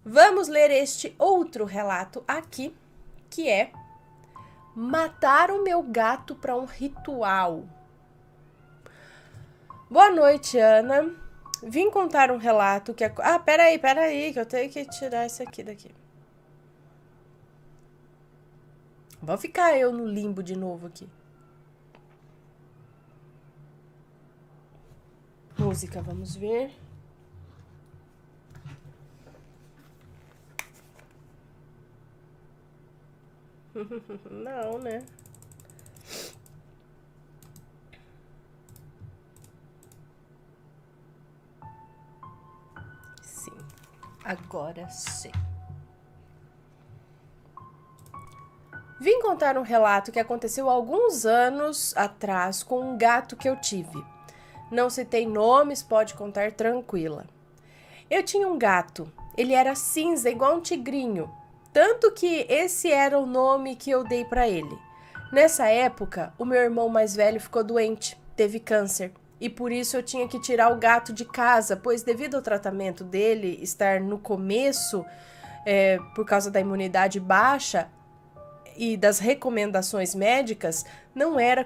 Vamos ler este outro relato aqui, que é: matar o meu gato para um ritual. Boa noite, Ana. Vim contar um relato que... peraí, que eu tenho que tirar isso aqui daqui. Vou ficar eu no limbo de novo aqui. Música, vamos ver. Não, né? Sim, agora sim. Vim contar um relato que aconteceu há alguns anos atrás com um gato que eu tive. Não citei nomes, pode contar tranquila. Eu tinha um gato, ele era cinza igual um tigrinho, tanto que esse era o nome que eu dei para ele. Nessa época, o meu irmão mais velho ficou doente, teve câncer, e por isso eu tinha que tirar o gato de casa, pois devido ao tratamento dele estar no começo, por causa da imunidade baixa e das recomendações médicas, não era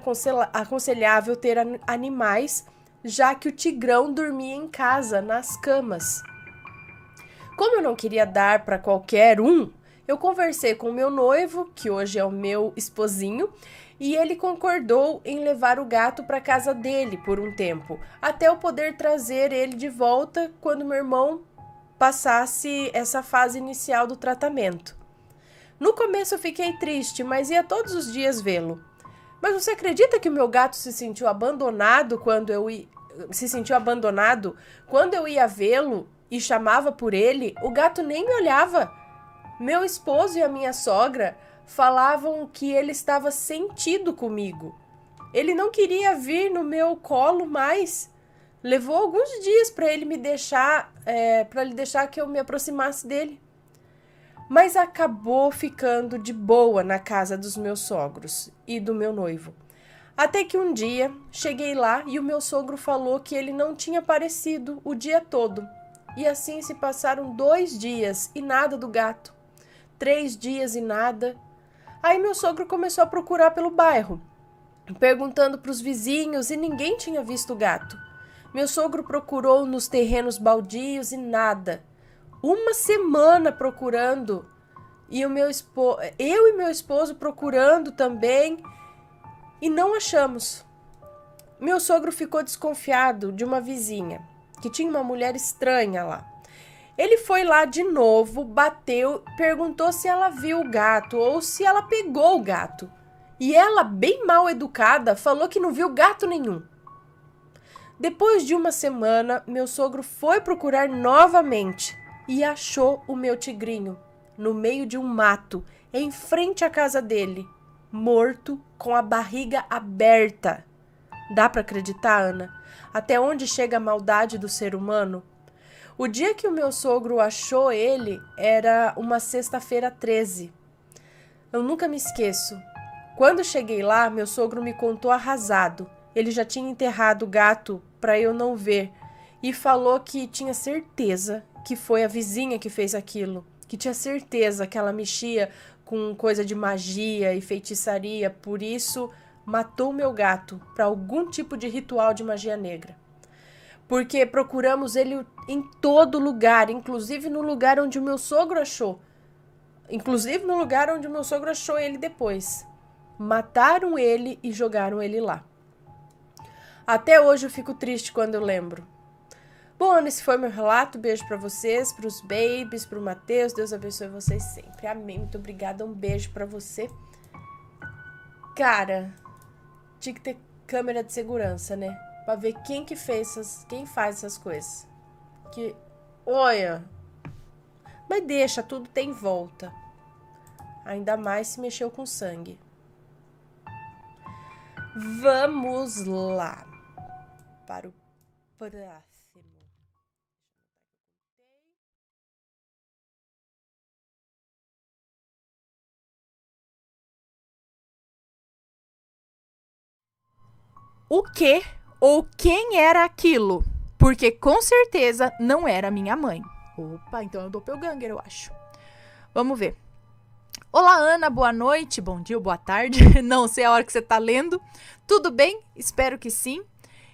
aconselhável ter animais, já que o tigrão dormia em casa, nas camas. Como eu não queria dar para qualquer um, eu conversei com o meu noivo, que hoje é o meu esposinho, e ele concordou em levar o gato para casa dele por um tempo, até eu poder trazer ele de volta quando meu irmão passasse essa fase inicial do tratamento. No começo eu fiquei triste, mas ia todos os dias vê-lo. Mas você acredita que o meu gato se sentiu abandonado quando eu ia vê-lo e chamava por ele? O gato nem me olhava. Meu esposo e a minha sogra falavam que ele estava sentido comigo. Ele não queria vir no meu colo mais. Levou alguns dias para ele deixar que eu me aproximasse dele. Mas acabou ficando de boa na casa dos meus sogros e do meu noivo. Até que um dia cheguei lá e o meu sogro falou que ele não tinha aparecido o dia todo. E assim se passaram 2 dias e nada do gato. 3 dias e nada. Aí meu sogro começou a procurar pelo bairro, perguntando para os vizinhos, e ninguém tinha visto o gato. Meu sogro procurou nos terrenos baldios e nada. 1 semana procurando, e eu e meu esposo procurando também, e não achamos. Meu sogro ficou desconfiado de uma vizinha, que tinha uma mulher estranha lá. Ele foi lá de novo, bateu, perguntou se ela viu o gato ou se ela pegou o gato. E ela, bem mal educada, falou que não viu gato nenhum. Depois de 1 semana, meu sogro foi procurar novamente e achou o meu tigrinho no meio de um mato, em frente à casa dele, morto, com a barriga aberta. Dá para acreditar, Ana? Até onde chega a maldade do ser humano? O dia que o meu sogro achou ele era uma sexta-feira 13. Eu nunca me esqueço. Quando cheguei lá, meu sogro me contou arrasado. Ele já tinha enterrado o gato para eu não ver e falou que tinha certeza que foi a vizinha que fez aquilo, que tinha certeza que ela mexia com coisa de magia e feitiçaria, por isso matou meu gato para algum tipo de ritual de magia negra. Porque procuramos ele em todo lugar, inclusive no lugar onde o meu sogro achou. Ele depois. Mataram ele e jogaram ele lá. Até hoje eu fico triste quando eu lembro. Bom, Ana, esse foi meu relato. Beijo pra vocês, pros babies, pro Matheus. Deus abençoe vocês sempre. Amém. Muito obrigada. Um beijo pra você. Cara, tinha que ter câmera de segurança, né? Pra ver quem faz essas coisas. Que, olha, mas deixa, tudo tem volta. Ainda mais se mexeu com sangue. Vamos lá para o próximo. O que ou quem era aquilo? Porque com certeza não era minha mãe. Opa, então é o doppelganger, eu acho. Vamos ver. Olá, Ana, boa noite, bom dia, boa tarde. Não sei a hora que você tá lendo. Tudo bem? Espero que sim.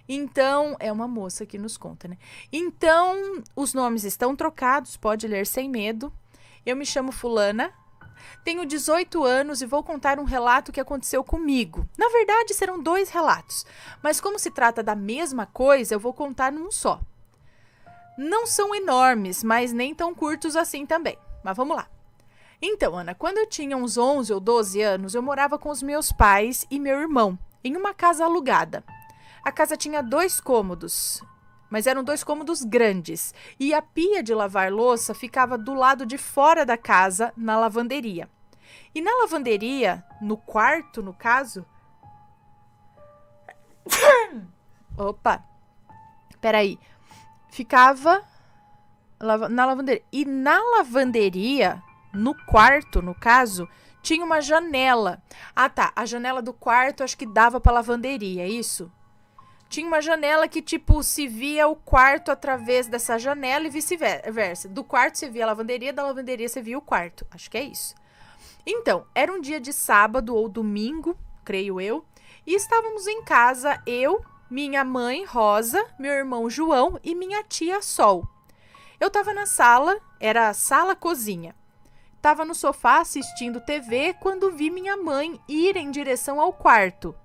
Então, é uma moça que nos conta, né? Então, os nomes estão trocados, pode ler sem medo. Eu me chamo Fulana, tenho 18 anos e vou contar um relato que aconteceu comigo. Na verdade, serão 2 relatos, mas como se trata da mesma coisa, eu vou contar num só. Não são enormes, mas nem tão curtos assim também. Mas vamos lá. Então, Ana, quando eu tinha uns 11 ou 12 anos, eu morava com os meus pais e meu irmão, em uma casa alugada. A casa tinha 2 cômodos, mas eram 2 cômodos grandes, e a pia de lavar louça ficava do lado de fora da casa, na lavanderia. E na lavanderia, no quarto, no caso... Opa! Peraí. Ficava na lavanderia. E na lavanderia, no quarto, no caso, tinha uma janela. Ah, tá. A janela do quarto acho que dava pra lavanderia, é isso? Tinha uma janela que, tipo, se via o quarto através dessa janela e vice-versa. Do quarto você via a lavanderia, da lavanderia você via o quarto. Acho que é isso. Então, era um dia de sábado ou domingo, creio eu, e estávamos em casa, eu, minha mãe, Rosa, meu irmão João e minha tia Sol. Eu estava na sala, era sala-cozinha. Estava no sofá assistindo TV quando vi minha mãe ir em direção ao quarto.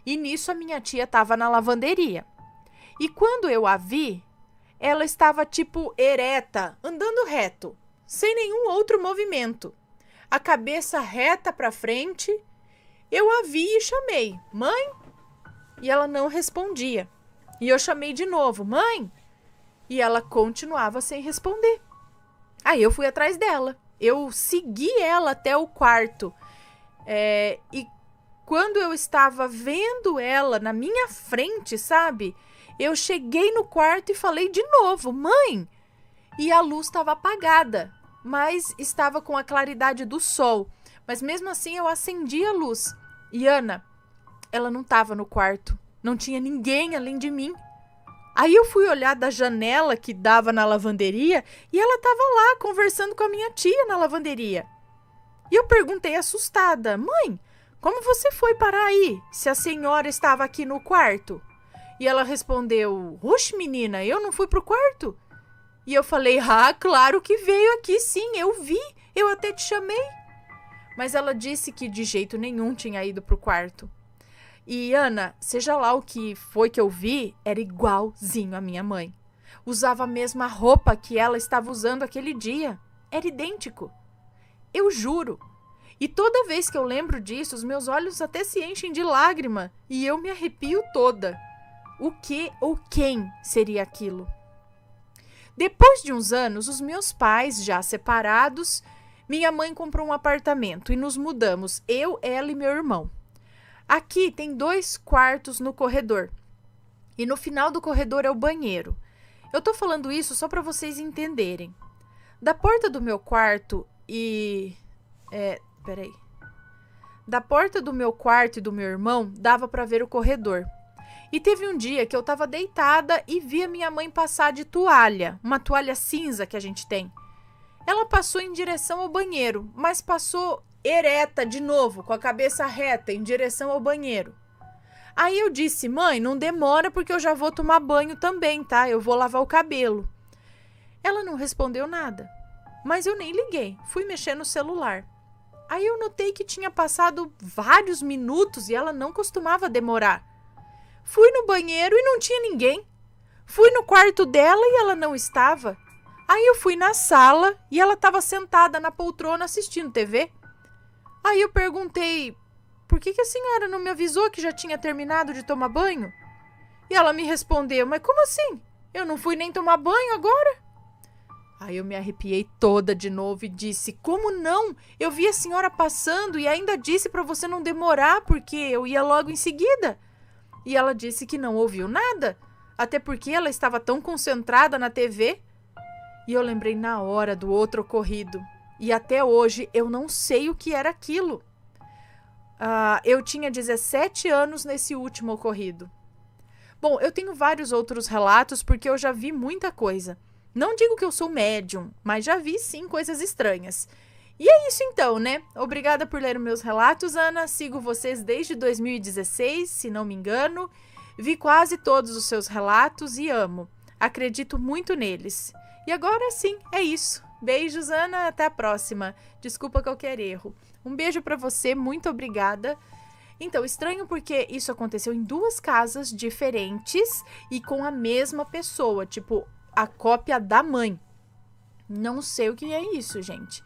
E nisso a minha tia estava na lavanderia. E quando eu a vi, ela estava tipo ereta, andando reto, sem nenhum outro movimento. A cabeça reta para frente. Eu a vi e chamei, mãe? E ela não respondia. E eu chamei de novo, mãe? E ela continuava sem responder. Aí eu fui atrás dela. Eu segui ela até o quarto. E quando eu estava vendo ela na minha frente, sabe? Eu cheguei no quarto e falei de novo, mãe! E a luz estava apagada, mas estava com a claridade do sol. Mas mesmo assim eu acendi a luz. E Ana, ela não estava no quarto. Não tinha ninguém além de mim. Aí eu fui olhar da janela que dava na lavanderia e ela estava lá conversando com a minha tia na lavanderia. E eu perguntei assustada, mãe, como você foi parar aí, se a senhora estava aqui no quarto? E ela respondeu, oxe menina, eu não fui pro quarto. E eu falei, claro que veio aqui sim, eu vi, eu até te chamei. Mas ela disse que de jeito nenhum tinha ido pro quarto. E Ana, seja lá o que foi que eu vi, era igualzinho a minha mãe. Usava a mesma roupa que ela estava usando aquele dia. Era idêntico. Eu juro. E toda vez que eu lembro disso, os meus olhos até se enchem de lágrima e eu me arrepio toda. O que ou quem seria aquilo? Depois de uns anos, os meus pais, já separados, minha mãe comprou um apartamento e nos mudamos, eu, ela e meu irmão. Aqui tem 2 quartos no corredor e no final do corredor é o banheiro. Eu tô falando isso só para vocês entenderem. Da porta do meu quarto Da porta do meu quarto e do meu irmão, dava para ver o corredor. E teve um dia que eu tava deitada e vi a minha mãe passar de toalha, uma toalha cinza que a gente tem. Ela passou em direção ao banheiro, mas passou ereta de novo, com a cabeça reta, em direção ao banheiro. Aí eu disse, mãe, não demora porque eu já vou tomar banho também, tá? Eu vou lavar o cabelo. Ela não respondeu nada, mas eu nem liguei, fui mexer no celular. Aí eu notei que tinha passado vários minutos e ela não costumava demorar. Fui no banheiro e não tinha ninguém. Fui no quarto dela e ela não estava. Aí eu fui na sala e ela estava sentada na poltrona assistindo TV. Aí eu perguntei, por que a senhora não me avisou que já tinha terminado de tomar banho? E ela me respondeu, mas como assim? Eu não fui nem tomar banho agora? Aí eu me arrepiei toda de novo e disse, como não? Eu vi a senhora passando e ainda disse para você não demorar porque eu ia logo em seguida. E ela disse que não ouviu nada, até porque ela estava tão concentrada na TV. E eu lembrei na hora do outro ocorrido. E até hoje eu não sei o que era aquilo. Eu tinha 17 anos nesse último ocorrido. Bom, eu tenho vários outros relatos porque eu já vi muita coisa. Não digo que eu sou médium, mas já vi sim coisas estranhas. E é isso então, né? Obrigada por ler meus relatos, Ana. Sigo vocês desde 2016, se não me engano. Vi quase todos os seus relatos e amo. Acredito muito neles. E agora sim, é isso. Beijos, Ana. Até a próxima. Desculpa qualquer erro. Um beijo pra você. Muito obrigada. Então, estranho porque isso aconteceu em 2 casas diferentes e com a mesma pessoa. Tipo, a cópia da mãe. Não sei o que é isso, gente.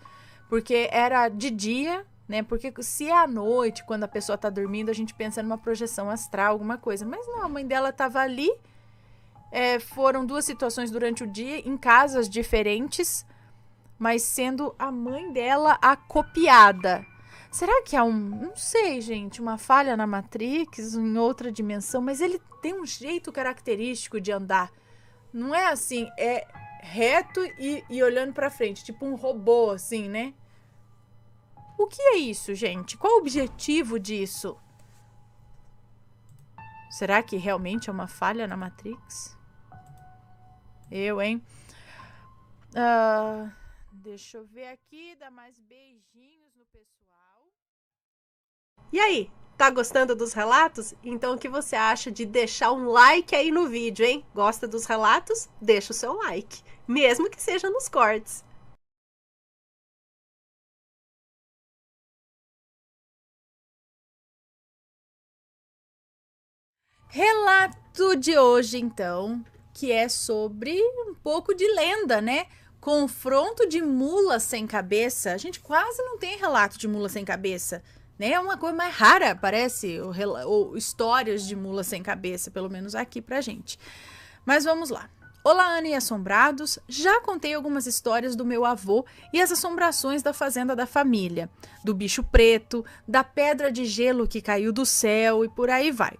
Porque era de dia, né? Porque se é à noite, quando a pessoa tá dormindo, a gente pensa numa projeção astral, alguma coisa. Mas não, a mãe dela tava ali. Foram 2 situações durante o dia, em casas diferentes, mas sendo a mãe dela a copiada. Será que há não sei, gente, uma falha na Matrix, em outra dimensão? Mas ele tem um jeito característico de andar. Não é assim, é reto e olhando pra frente, tipo um robô, assim, né? O que é isso, gente? Qual o objetivo disso? Será que realmente é uma falha na Matrix? Hein? Deixa eu ver aqui, dar mais beijinhos no pessoal. E aí, tá gostando dos relatos? Então o que você acha de deixar um like aí no vídeo, hein? Gosta dos relatos? Deixa o seu like, mesmo que seja nos cortes. Relato de hoje, então, que é sobre um pouco de lenda, né? Confronto de mula sem cabeça. A gente quase não tem relato de mula sem cabeça, né? É uma coisa mais rara, parece, ou histórias de mula sem cabeça, pelo menos aqui pra gente. Mas vamos lá. Olá, Ana e assombrados. Já contei algumas histórias do meu avô e as assombrações da fazenda da família, do bicho preto, da pedra de gelo que caiu do céu e por aí vai.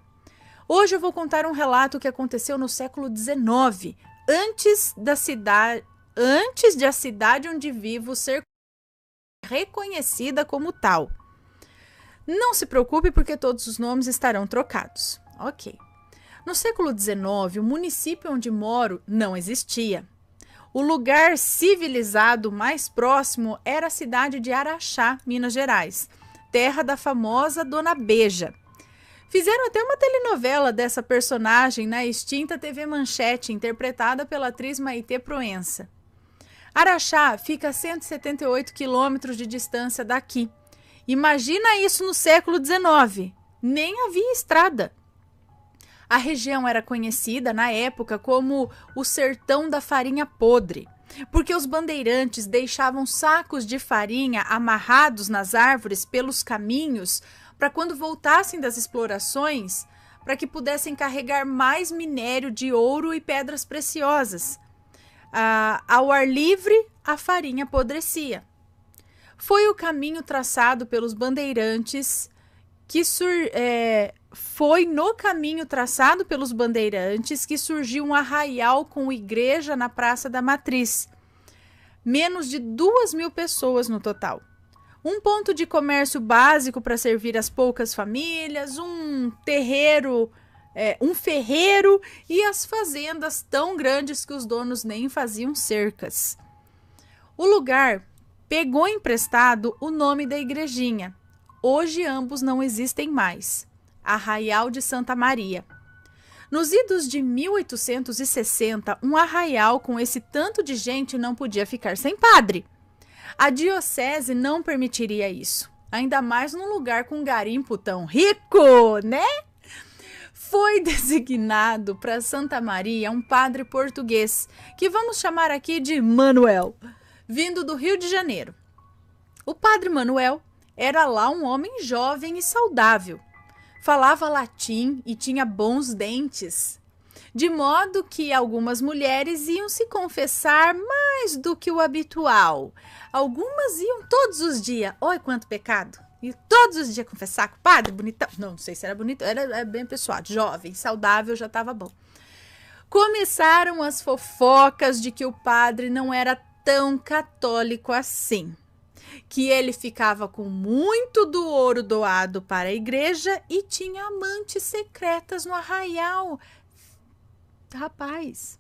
Hoje eu vou contar um relato que aconteceu no século XIX, antes de a cidade onde vivo ser reconhecida como tal. Não se preocupe porque todos os nomes estarão trocados. Ok. No século XIX, o município onde moro não existia. O lugar civilizado mais próximo era a cidade de Araxá, Minas Gerais, terra da famosa Dona Beija. Fizeram até uma telenovela dessa personagem na extinta TV Manchete, interpretada pela atriz Maitê Proença. Araxá fica a 178 quilômetros de distância daqui. Imagina isso no século XIX. Nem havia estrada. A região era conhecida na época como o sertão da farinha podre, porque os bandeirantes deixavam sacos de farinha amarrados nas árvores pelos caminhos para quando voltassem das explorações, para que pudessem carregar mais minério de ouro e pedras preciosas. Ao ar livre, a farinha apodrecia. Foi o caminho traçado pelos bandeirantes foi no caminho traçado pelos bandeirantes que surgiu um arraial com igreja na Praça da Matriz. Menos de 2.000 pessoas no total. Um ponto de comércio básico para servir as poucas famílias, um ferreiro e as fazendas tão grandes que os donos nem faziam cercas. O lugar pegou emprestado o nome da igrejinha. Hoje ambos não existem mais. Arraial de Santa Maria. Nos idos de 1860, um arraial com esse tanto de gente não podia ficar sem padre. A diocese não permitiria isso, ainda mais num lugar com garimpo tão rico, né? Foi designado para Santa Maria um padre português, que vamos chamar aqui de Manuel, vindo do Rio de Janeiro. O padre Manuel era lá um homem jovem e saudável. Falava latim e tinha bons dentes, de modo que algumas mulheres iam se confessar mais do que o habitual. Algumas iam todos os dias. Oi, quanto pecado! E todos os dias confessar com o padre, bonitão. Não sei se era bonito, era bem pessoal, jovem, saudável, já estava bom. Começaram as fofocas de que o padre não era tão católico assim, que ele ficava com muito do ouro doado para a igreja e tinha amantes secretas no arraial. Rapaz,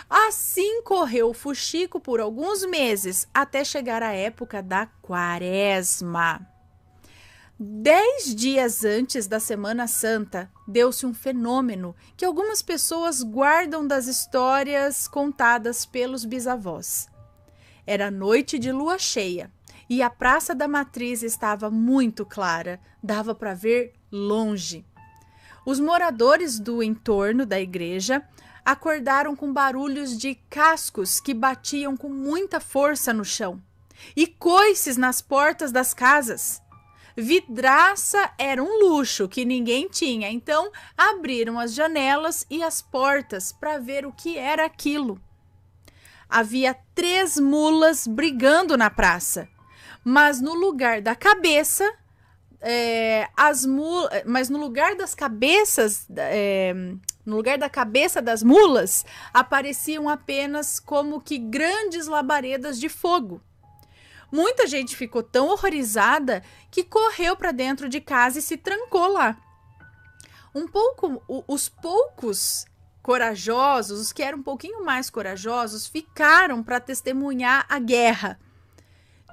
Assim correu o fuxico por alguns meses, até chegar a época da quaresma. 10 dias antes da Semana Santa, deu-se um fenômeno que algumas pessoas guardam das histórias contadas pelos bisavós. Era noite de lua cheia e a Praça da Matriz estava muito clara, dava para ver longe. Os moradores do entorno da igreja acordaram com barulhos de cascos que batiam com muita força no chão e coices nas portas das casas. Vidraça era um luxo que ninguém tinha, então abriram as janelas e as portas para ver o que era aquilo. Havia 3 mulas brigando na praça, mas no lugar da cabeça, no lugar da cabeça das mulas, apareciam apenas como que grandes labaredas de fogo. Muita gente ficou tão horrorizada que correu para dentro de casa e se trancou lá. Os poucos corajosos, os que eram um pouquinho mais corajosos, ficaram para testemunhar a guerra.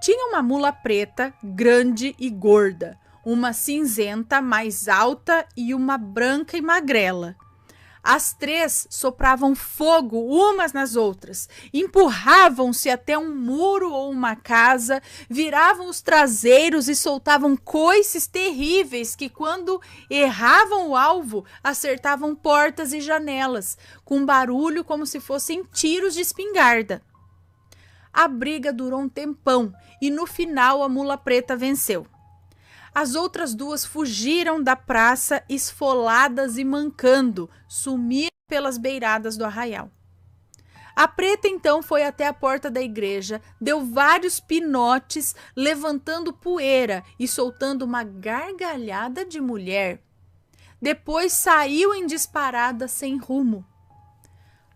Tinha uma mula preta, grande e gorda, uma cinzenta mais alta e uma branca e magrela. As 3 sopravam fogo umas nas outras, empurravam-se até um muro ou uma casa, viravam os traseiros e soltavam coices terríveis que, quando erravam o alvo, acertavam portas e janelas, com barulho como se fossem tiros de espingarda. A briga durou um tempão e no final a mula preta venceu. As outras 2 fugiram da praça esfoladas e mancando, sumiram pelas beiradas do arraial. A preta então foi até a porta da igreja, deu vários pinotes, levantando poeira e soltando uma gargalhada de mulher. Depois saiu em disparada sem rumo.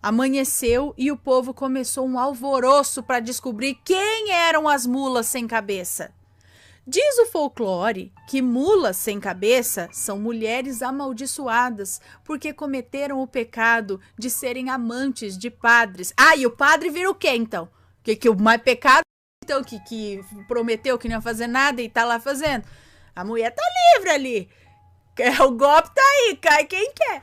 Amanheceu e o povo começou um alvoroço para descobrir quem eram as mulas sem cabeça. Diz o folclore que mulas sem cabeça são mulheres amaldiçoadas porque cometeram o pecado de serem amantes de padres. Ah, e o padre vira o quê, então? Que o mais pecado, então, que prometeu que não ia fazer nada e tá lá fazendo? A mulher tá livre ali. O golpe tá aí, cai quem quer.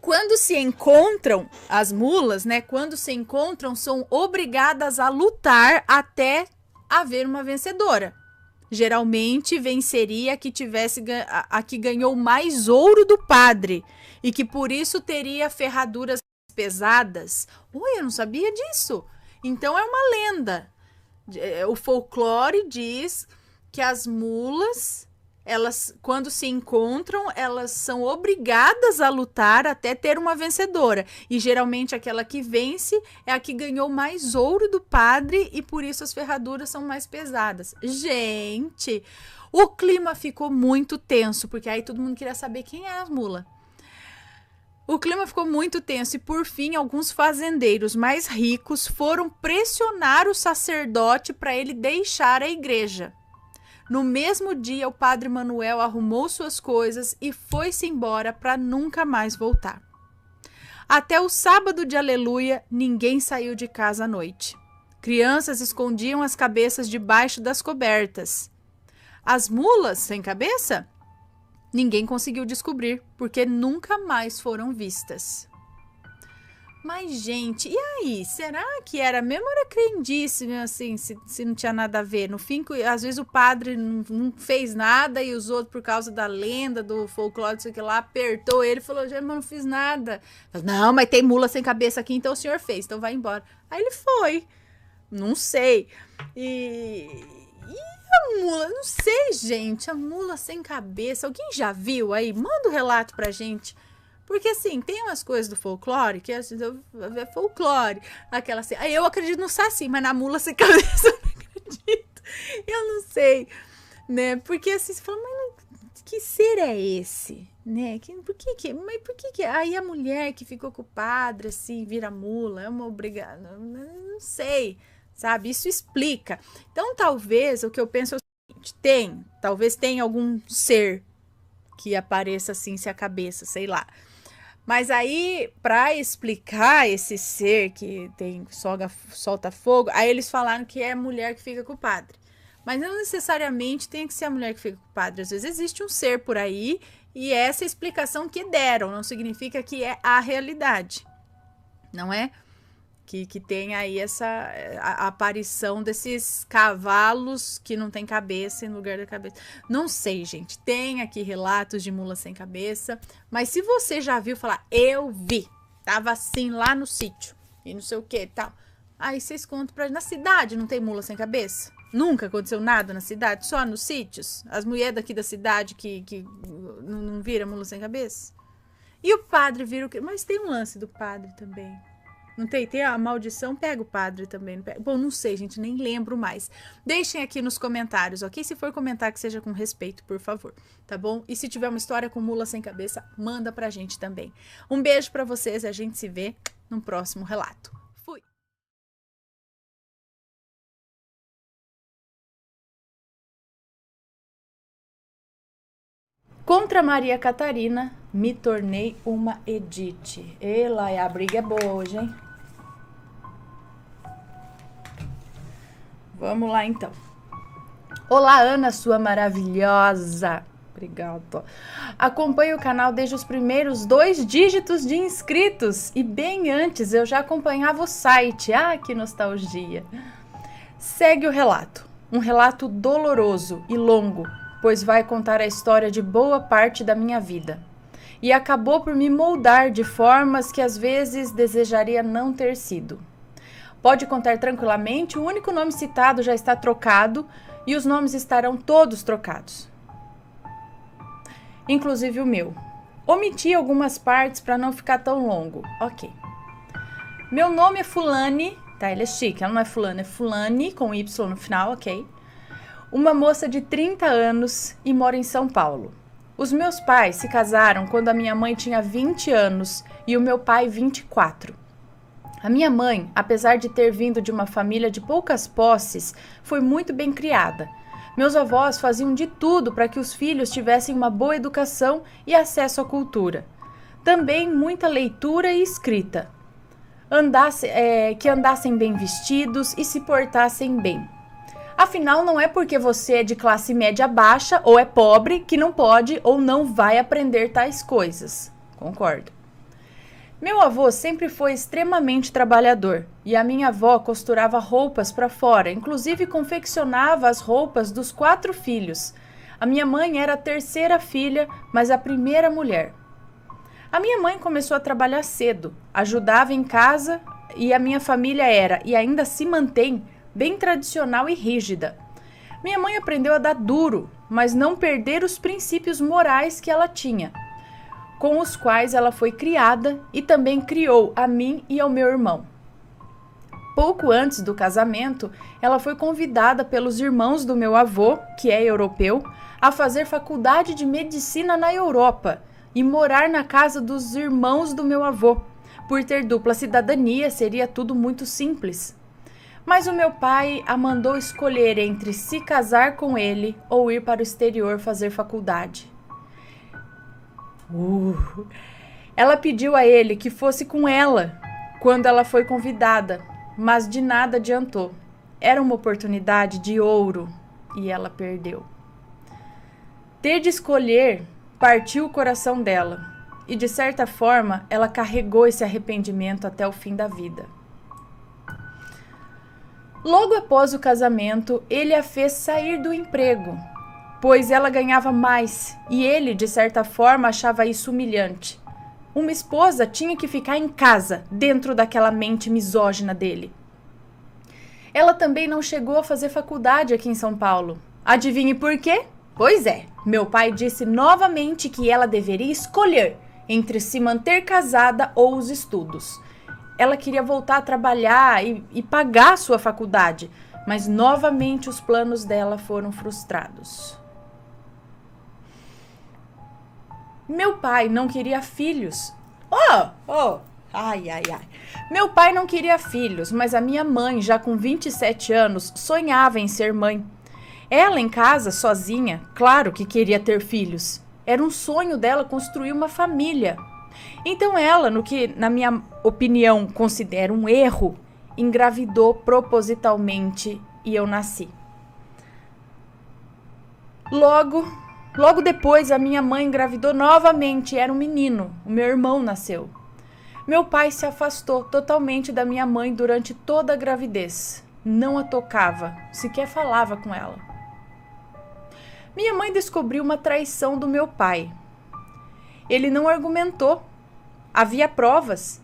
Quando se encontram, as mulas, né? Quando se encontram, são obrigadas a lutar até haver uma vencedora. Geralmente venceria a que ganhou mais ouro do padre e que por isso teria ferraduras pesadas. Oi, eu não sabia disso. Então é uma lenda. O folclore diz que as mulas, elas, quando se encontram, elas são obrigadas a lutar até ter uma vencedora. E geralmente aquela que vence é a que ganhou mais ouro do padre e por isso as ferraduras são mais pesadas. Gente, o clima ficou muito tenso, porque aí todo mundo queria saber quem era as mulas. O clima ficou muito tenso e, por fim, alguns fazendeiros mais ricos foram pressionar o sacerdote para ele deixar a igreja. No mesmo dia, o padre Manuel arrumou suas coisas e foi-se embora para nunca mais voltar. Até o sábado de Aleluia, ninguém saiu de casa à noite. Crianças escondiam as cabeças debaixo das cobertas. As mulas sem cabeça? Ninguém conseguiu descobrir, porque nunca mais foram vistas. Mas, gente, e aí? Será que era mesmo? Era crendice, assim, se não tinha nada a ver? No fim, às vezes o padre não fez nada e os outros, por causa da lenda, do folclore, não sei o que lá, apertou ele e falou, gente, mas não fiz nada. Não, mas tem mula sem cabeça aqui, então o senhor fez, então vai embora. Aí ele foi. Não sei. E a mula? Não sei, gente. A mula sem cabeça. Alguém já viu aí? Manda um relato pra gente. Porque, assim, tem umas coisas do folclore que é folclore. Aquela assim. Aí eu acredito no saci, mas na mula sem cabeça eu não acredito. Eu não sei, né? Porque, assim, você fala, mas que ser é esse? Né? Por que? Aí a mulher que ficou com o padre, assim, vira mula, é uma obrigada. Não sei, sabe? Isso explica. Então, talvez, o que eu penso é o seguinte, talvez tenha algum ser que apareça assim, se a cabeça, sei lá. Mas aí, para explicar esse ser que solta fogo, aí eles falaram que é a mulher que fica com o padre. Mas não necessariamente tem que ser a mulher que fica com o padre. Às vezes existe um ser por aí e essa explicação que deram não significa que é a realidade, não é? Que tem aí a aparição desses cavalos que não tem cabeça em lugar da cabeça. Não sei, gente. Tem aqui relatos de mula sem cabeça. Mas se você já viu falar, eu vi. Tava assim lá no sítio. E não sei o que e tal. Aí vocês contam pra... Na cidade não tem mula sem cabeça? Nunca aconteceu nada na cidade? Só nos sítios? As mulheres daqui da cidade que não viram mula sem cabeça? E o padre vira o quê? Mas tem um lance do padre também. Não tem? Tem a maldição, pega o padre também. Bom, não sei, gente, nem lembro mais. Deixem aqui nos comentários, ok? Se for comentar, que seja com respeito, por favor, tá bom? E se tiver uma história com mula sem cabeça, manda pra gente também. Um beijo pra vocês e a gente se vê no próximo relato. Fui! Contra Maria Catarina, me tornei uma Edith. Ela, a briga é boa hoje, hein? Vamos lá, então. Olá, Ana, sua maravilhosa. Obrigada. Acompanho o canal desde os primeiros 2 dígitos de inscritos. E bem antes eu já acompanhava o site. Ah, que nostalgia. Segue o relato. Um relato doloroso e longo, pois vai contar a história de boa parte da minha vida. E acabou por me moldar de formas que às vezes desejaria não ter sido. Pode contar tranquilamente, o único nome citado já está trocado e os nomes estarão todos trocados. Inclusive o meu. Omiti algumas partes para não ficar tão longo. Ok. Meu nome é Fulane, tá? Ele é chique, ela não é Fulane, é Fulane com Y no final, ok? Uma moça de 30 anos e mora em São Paulo. Os meus pais se casaram quando a minha mãe tinha 20 anos e o meu pai 24. A minha mãe, apesar de ter vindo de uma família de poucas posses, foi muito bem criada. Meus avós faziam de tudo para que os filhos tivessem uma boa educação e acesso à cultura. Também muita leitura e escrita. Que andassem bem vestidos e se portassem bem. Afinal, não é porque você é de classe média baixa ou é pobre que não pode ou não vai aprender tais coisas. Concordo. Meu avô sempre foi extremamente trabalhador e a minha avó costurava roupas para fora, inclusive confeccionava as roupas dos 4 filhos. A minha mãe era a 3ª filha, mas a primeira mulher. A minha mãe começou a trabalhar cedo, ajudava em casa e a minha família era, e ainda se mantém, bem tradicional e rígida. Minha mãe aprendeu a dar duro, mas não perder os princípios morais que ela tinha, com os quais ela foi criada e também criou a mim e ao meu irmão. Pouco antes do casamento, ela foi convidada pelos irmãos do meu avô, que é europeu, a fazer faculdade de medicina na Europa e morar na casa dos irmãos do meu avô. Por ter dupla cidadania, seria tudo muito simples. Mas o meu pai a mandou escolher entre se casar com ele ou ir para o exterior fazer faculdade. Ela pediu a ele que fosse com ela quando ela foi convidada, mas de nada adiantou. Era uma oportunidade de ouro e ela perdeu. Ter de escolher partiu o coração dela e, de certa forma, ela carregou esse arrependimento até o fim da vida. Logo após o casamento, ele a fez sair do emprego, pois ela ganhava mais e ele, de certa forma, achava isso humilhante. Uma esposa tinha que ficar em casa, dentro daquela mente misógina dele. Ela também não chegou a fazer faculdade aqui em São Paulo. Adivinhe por quê? Pois é, meu pai disse novamente que ela deveria escolher entre se manter casada ou os estudos. Ela queria voltar a trabalhar e pagar sua faculdade, mas novamente os planos dela foram frustrados. Meu pai não queria filhos. Meu pai não queria filhos, mas a minha mãe, já com 27 anos, sonhava em ser mãe. Ela em casa, sozinha, claro que queria ter filhos. Era um sonho dela construir uma família. Então ela, no que na minha opinião considero um erro, engravidou propositalmente e eu nasci. Logo depois a minha mãe engravidou novamente, era um menino, o meu irmão nasceu. Meu pai se afastou totalmente da minha mãe durante toda a gravidez. Não a tocava, sequer falava com ela. Minha mãe descobriu uma traição do meu pai. Ele não argumentou. Havia provas.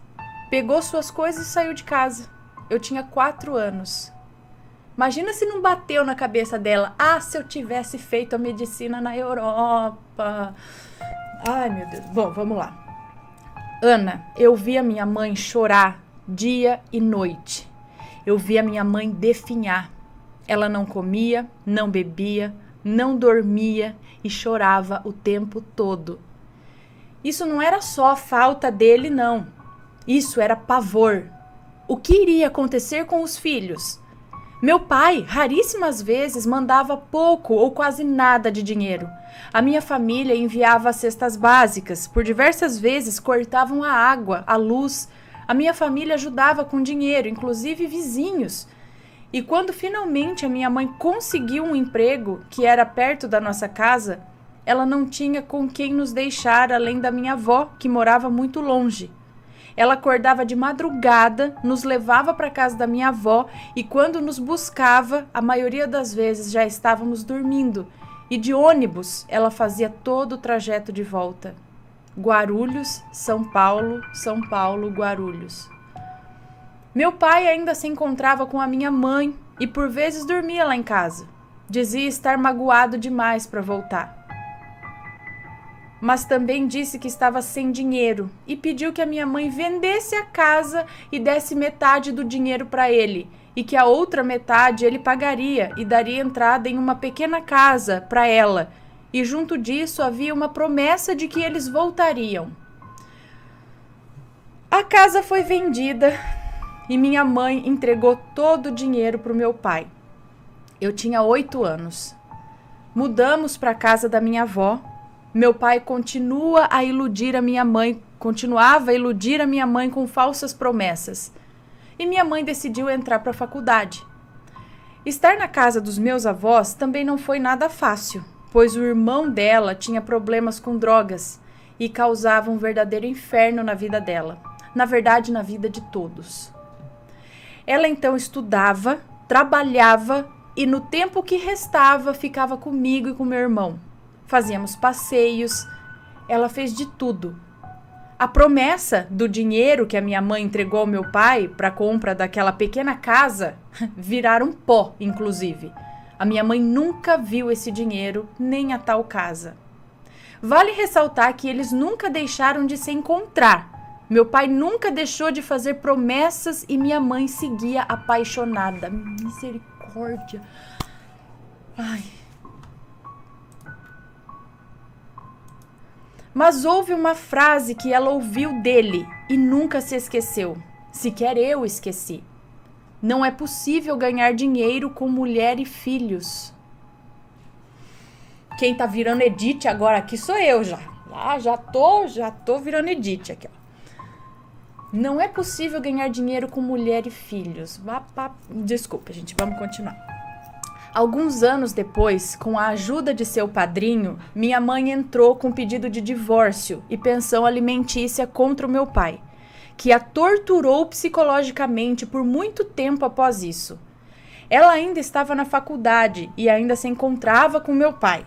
Pegou suas coisas e saiu de casa. Eu tinha 4 anos. Imagina se não bateu na cabeça dela. Ah, se eu tivesse feito a medicina na Europa. Ai, meu Deus. Bom, vamos lá. Ana, eu vi a minha mãe chorar dia e noite. Eu vi a minha mãe definhar. Ela não comia, não bebia, não dormia e chorava o tempo todo. Isso não era só a falta dele, não. Isso era pavor. O que iria acontecer com os filhos? Meu pai, raríssimas vezes, mandava pouco ou quase nada de dinheiro. A minha família enviava cestas básicas. Por diversas vezes cortavam a água, a luz. A minha família ajudava com dinheiro, inclusive vizinhos. E quando finalmente a minha mãe conseguiu um emprego, que era perto da nossa casa, ela não tinha com quem nos deixar além da minha avó, que morava muito longe. Ela acordava de madrugada, nos levava para a casa da minha avó e quando nos buscava, a maioria das vezes já estávamos dormindo. E de ônibus, ela fazia todo o trajeto de volta. Guarulhos, São Paulo, Guarulhos. Meu pai ainda se encontrava com a minha mãe e por vezes dormia lá em casa. Dizia estar magoado demais para voltar. Mas também disse que estava sem dinheiro e pediu que a minha mãe vendesse a casa e desse metade do dinheiro para ele e que a outra metade ele pagaria e daria entrada em uma pequena casa para ela. E junto disso havia uma promessa de que eles voltariam. A casa foi vendida e minha mãe entregou todo o dinheiro para o meu pai. Eu tinha 8 anos. Mudamos para a casa da minha avó. Meu pai continuava a iludir a minha mãe com falsas promessas. E minha mãe decidiu entrar para a faculdade. Estar na casa dos meus avós também não foi nada fácil, pois o irmão dela tinha problemas com drogas e causava um verdadeiro inferno na vida dela. Na verdade, na vida de todos. Ela então estudava, trabalhava e no tempo que restava ficava comigo e com meu irmão. Fazíamos passeios, ela fez de tudo. A promessa do dinheiro que a minha mãe entregou ao meu pai para a compra daquela pequena casa viraram pó, inclusive. A minha mãe nunca viu esse dinheiro, nem a tal casa. Vale ressaltar que eles nunca deixaram de se encontrar. Meu pai nunca deixou de fazer promessas e minha mãe seguia apaixonada. Misericórdia. Ai. Mas houve uma frase que ela ouviu dele e nunca se esqueceu. Sequer eu esqueci. Não é possível ganhar dinheiro com mulher e filhos. Quem tá virando Edith agora aqui sou eu já. Já tô virando Edith aqui, ó. Não é possível ganhar dinheiro com mulher e filhos. Desculpa, gente, vamos continuar. Alguns anos depois, com a ajuda de seu padrinho, minha mãe entrou com pedido de divórcio e pensão alimentícia contra o meu pai, que a torturou psicologicamente por muito tempo após isso. Ela ainda estava na faculdade e ainda se encontrava com meu pai.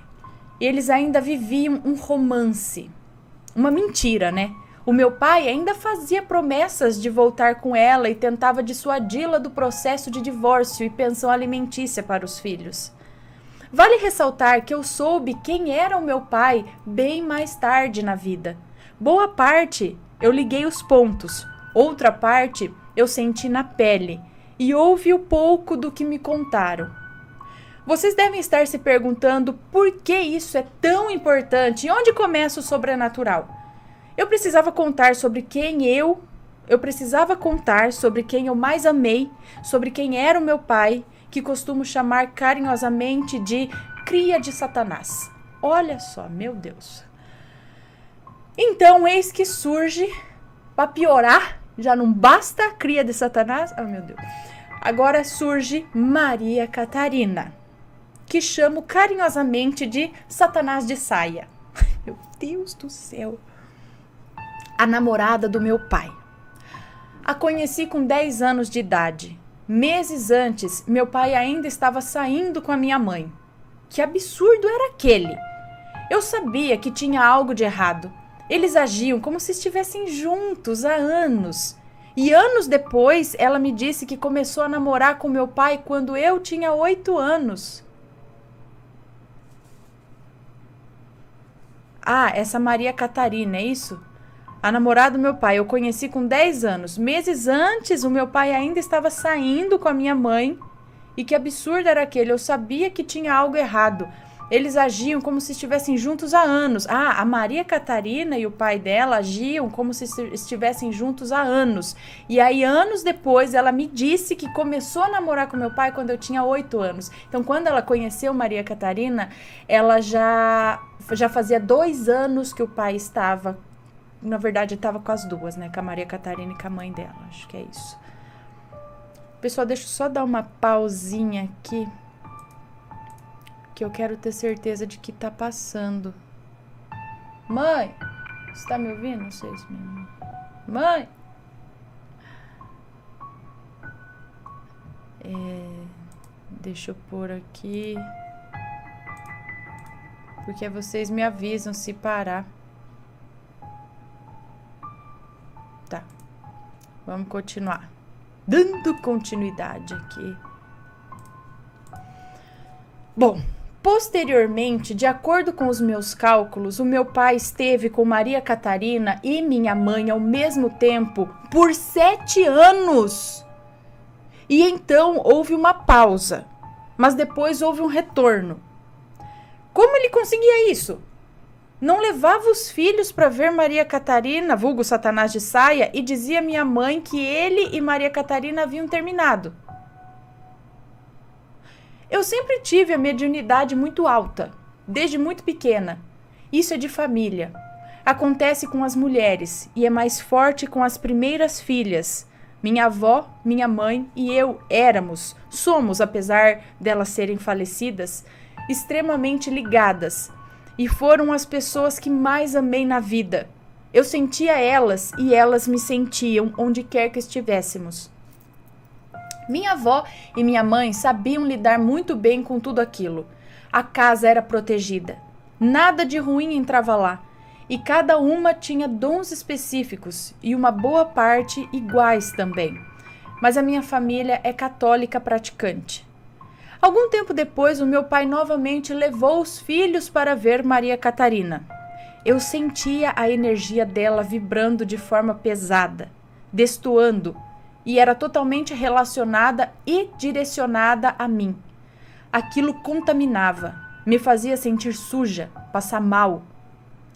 Eles ainda viviam um romance. Uma mentira, né? O meu pai ainda fazia promessas de voltar com ela e tentava dissuadi-la do processo de divórcio e pensão alimentícia para os filhos. Vale ressaltar que eu soube quem era o meu pai bem mais tarde na vida. Boa parte eu liguei os pontos, outra parte eu senti na pele e ouvi o pouco do que me contaram. Vocês devem estar se perguntando por que isso é tão importante e onde começa o sobrenatural. Eu precisava contar sobre quem eu mais amei, sobre quem era o meu pai, que costumo chamar carinhosamente de cria de Satanás. Olha só, meu Deus. Então, eis que surge, para piorar, já não basta a cria de Satanás, oh meu Deus, agora surge Maria Catarina, que chamo carinhosamente de Satanás de saia. Meu Deus do céu. A namorada do meu pai. A conheci com 10 anos de idade. Meses antes, meu pai ainda estava saindo com a minha mãe. Que absurdo era aquele? Eu sabia que tinha algo de errado. Eles agiam como se estivessem juntos há anos. E anos depois, ela me disse que começou a namorar com meu pai quando eu tinha 8 anos. Ah, essa Maria Catarina, é isso? A namorada do meu pai, eu conheci com 10 anos. Meses antes, o meu pai ainda estava saindo com a minha mãe. E que absurdo era aquele? Eu sabia que tinha algo errado. Eles agiam como se estivessem juntos há anos. Ah, a Maria Catarina e o pai dela agiam como se estivessem juntos há anos. E aí, anos depois, ela me disse que começou a namorar com meu pai quando eu tinha 8 anos. Então, quando ela conheceu Maria Catarina, ela já fazia 2 anos que o pai estava... Na verdade, estava com as duas, né? Com a Maria Catarina e com a mãe dela. Acho que é isso. Pessoal, deixa eu só dar uma pausinha aqui. Que eu quero ter certeza de que tá passando. Mãe! Você tá me ouvindo? Não sei se minha mãe! Deixa eu pôr aqui. Porque vocês me avisam se parar. Tá. Vamos continuar. Dando continuidade aqui. Bom, posteriormente, de acordo com os meus cálculos, o meu pai esteve com Maria Catarina e minha mãe ao mesmo tempo por 7 anos. E então houve uma pausa, mas depois houve um retorno. Como ele conseguia isso? Não levava os filhos para ver Maria Catarina, vulgo Satanás de saia, e dizia à minha mãe que ele e Maria Catarina haviam terminado. Eu sempre tive a mediunidade muito alta, desde muito pequena. Isso é de família. Acontece com as mulheres e é mais forte com as primeiras filhas. Minha avó, minha mãe e eu somos, apesar delas serem falecidas, extremamente ligadas. E foram as pessoas que mais amei na vida. Eu sentia elas e elas me sentiam onde quer que estivéssemos. Minha avó e minha mãe sabiam lidar muito bem com tudo aquilo. A casa era protegida. Nada de ruim entrava lá. E cada uma tinha dons específicos e uma boa parte iguais também. Mas a minha família é católica praticante. Algum tempo depois, o meu pai novamente levou os filhos para ver Maria Catarina. Eu sentia a energia dela vibrando de forma pesada, destoando, e era totalmente relacionada e direcionada a mim. Aquilo contaminava, me fazia sentir suja, passar mal.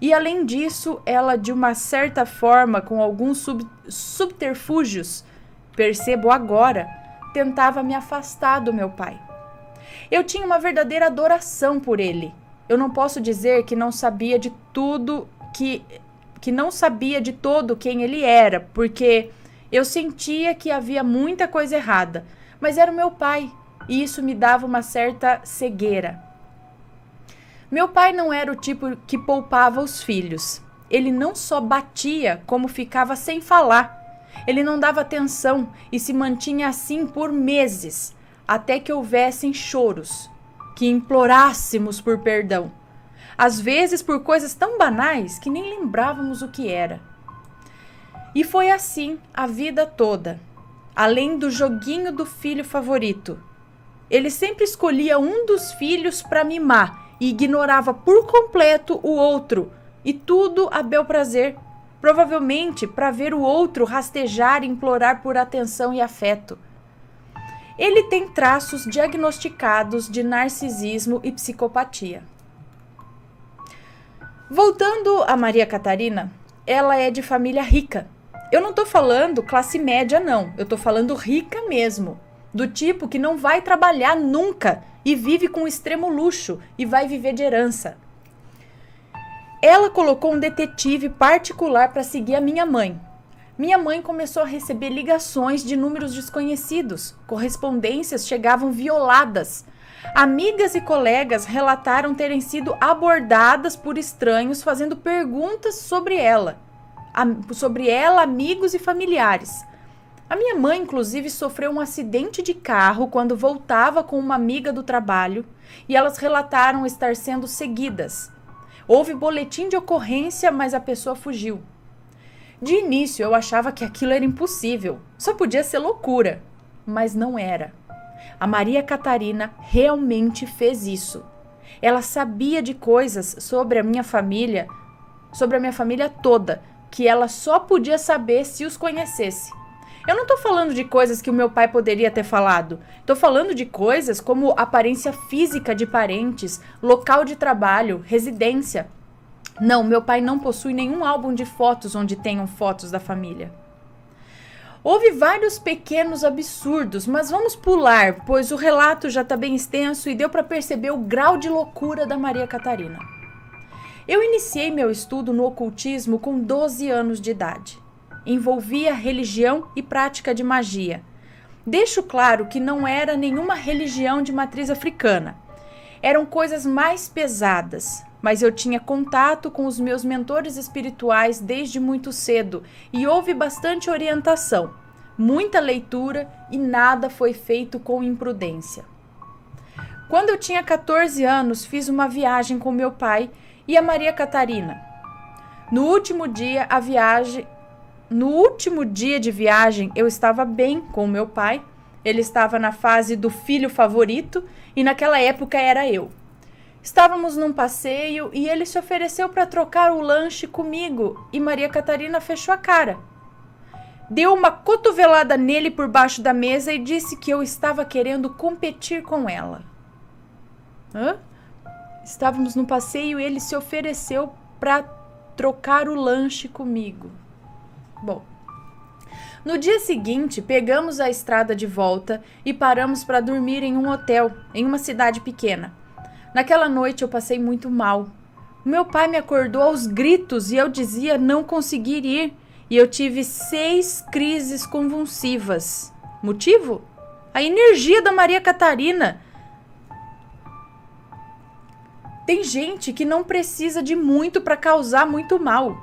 E além disso, ela de uma certa forma, com alguns subterfúgios, percebo agora, tentava me afastar do meu pai. Eu tinha uma verdadeira adoração por ele. Eu não posso dizer que não sabia de tudo, que não sabia de todo quem ele era, porque eu sentia que havia muita coisa errada, mas era o meu pai, e isso me dava uma certa cegueira. Meu pai não era o tipo que poupava os filhos. Ele não só batia, como ficava sem falar. Ele não dava atenção e se mantinha assim por meses, até que houvessem choros, que implorássemos por perdão. Às vezes por coisas tão banais que nem lembrávamos o que era. E foi assim a vida toda, além do joguinho do filho favorito. Ele sempre escolhia um dos filhos para mimar e ignorava por completo o outro, e tudo a bel prazer, provavelmente para ver o outro rastejar e implorar por atenção e afeto. Ele tem traços diagnosticados de narcisismo e psicopatia. Voltando a Maria Catarina, ela é de família rica. Eu não tô falando classe média, não. Eu tô falando rica mesmo. Do tipo que não vai trabalhar nunca e vive com extremo luxo e vai viver de herança. Ela colocou um detetive particular para seguir a minha mãe. Minha mãe começou a receber ligações de números desconhecidos. Correspondências chegavam violadas. Amigas e colegas relataram terem sido abordadas por estranhos fazendo perguntas sobre ela, amigos e familiares. A minha mãe, inclusive, sofreu um acidente de carro quando voltava com uma amiga do trabalho e elas relataram estar sendo seguidas. Houve boletim de ocorrência, mas a pessoa fugiu. De início, eu achava que aquilo era impossível, só podia ser loucura, mas não era. A Maria Catarina realmente fez isso. Ela sabia de coisas sobre a minha família toda, que ela só podia saber se os conhecesse. Eu não estou falando de coisas que o meu pai poderia ter falado. Estou falando de coisas como aparência física de parentes, local de trabalho, residência. Não, meu pai não possui nenhum álbum de fotos onde tenham fotos da família. Houve vários pequenos absurdos, mas vamos pular, pois o relato já está bem extenso e deu para perceber o grau de loucura da Maria Catarina. Eu iniciei meu estudo no ocultismo com 12 anos de idade. Envolvia religião e prática de magia. Deixo claro que não era nenhuma religião de matriz africana. Eram coisas mais pesadas, mas eu tinha contato com os meus mentores espirituais desde muito cedo e houve bastante orientação, muita leitura e nada foi feito com imprudência. Quando eu tinha 14 anos, fiz uma viagem com meu pai e a Maria Catarina. No último dia de viagem, eu estava bem com meu pai. Ele estava na fase do filho favorito e naquela época era eu. Estávamos num passeio e ele se ofereceu para trocar o lanche comigo e Maria Catarina fechou a cara. Deu uma cotovelada nele por baixo da mesa e disse que eu estava querendo competir com ela. Estávamos no passeio e ele se ofereceu para trocar o lanche comigo. Bom, no dia seguinte, pegamos a estrada de volta e paramos para dormir em um hotel, em uma cidade pequena. Naquela noite eu passei muito mal. Meu pai me acordou aos gritos e eu dizia não conseguir ir. E eu tive 6 crises convulsivas. Motivo? A energia da Maria Catarina. Tem gente que não precisa de muito para causar muito mal.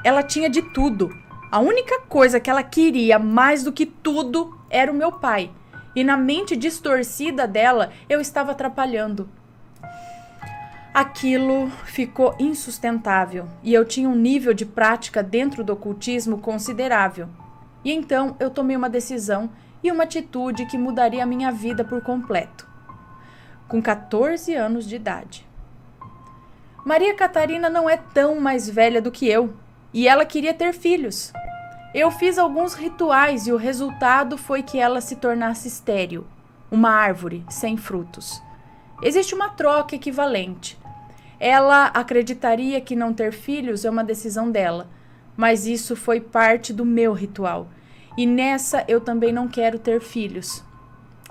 Ela tinha de tudo. A única coisa que ela queria mais do que tudo era o meu pai. E na mente distorcida dela, eu estava atrapalhando. Aquilo ficou insustentável e eu tinha um nível de prática dentro do ocultismo considerável. E então eu tomei uma decisão e uma atitude que mudaria a minha vida por completo. Com 14 anos de idade. Maria Catarina não é tão mais velha do que eu e ela queria ter filhos. Eu fiz alguns rituais e o resultado foi que ela se tornasse estéril, uma árvore sem frutos. Existe uma troca equivalente. Ela acreditaria que não ter filhos é uma decisão dela, mas isso foi parte do meu ritual. E nessa eu também não quero ter filhos.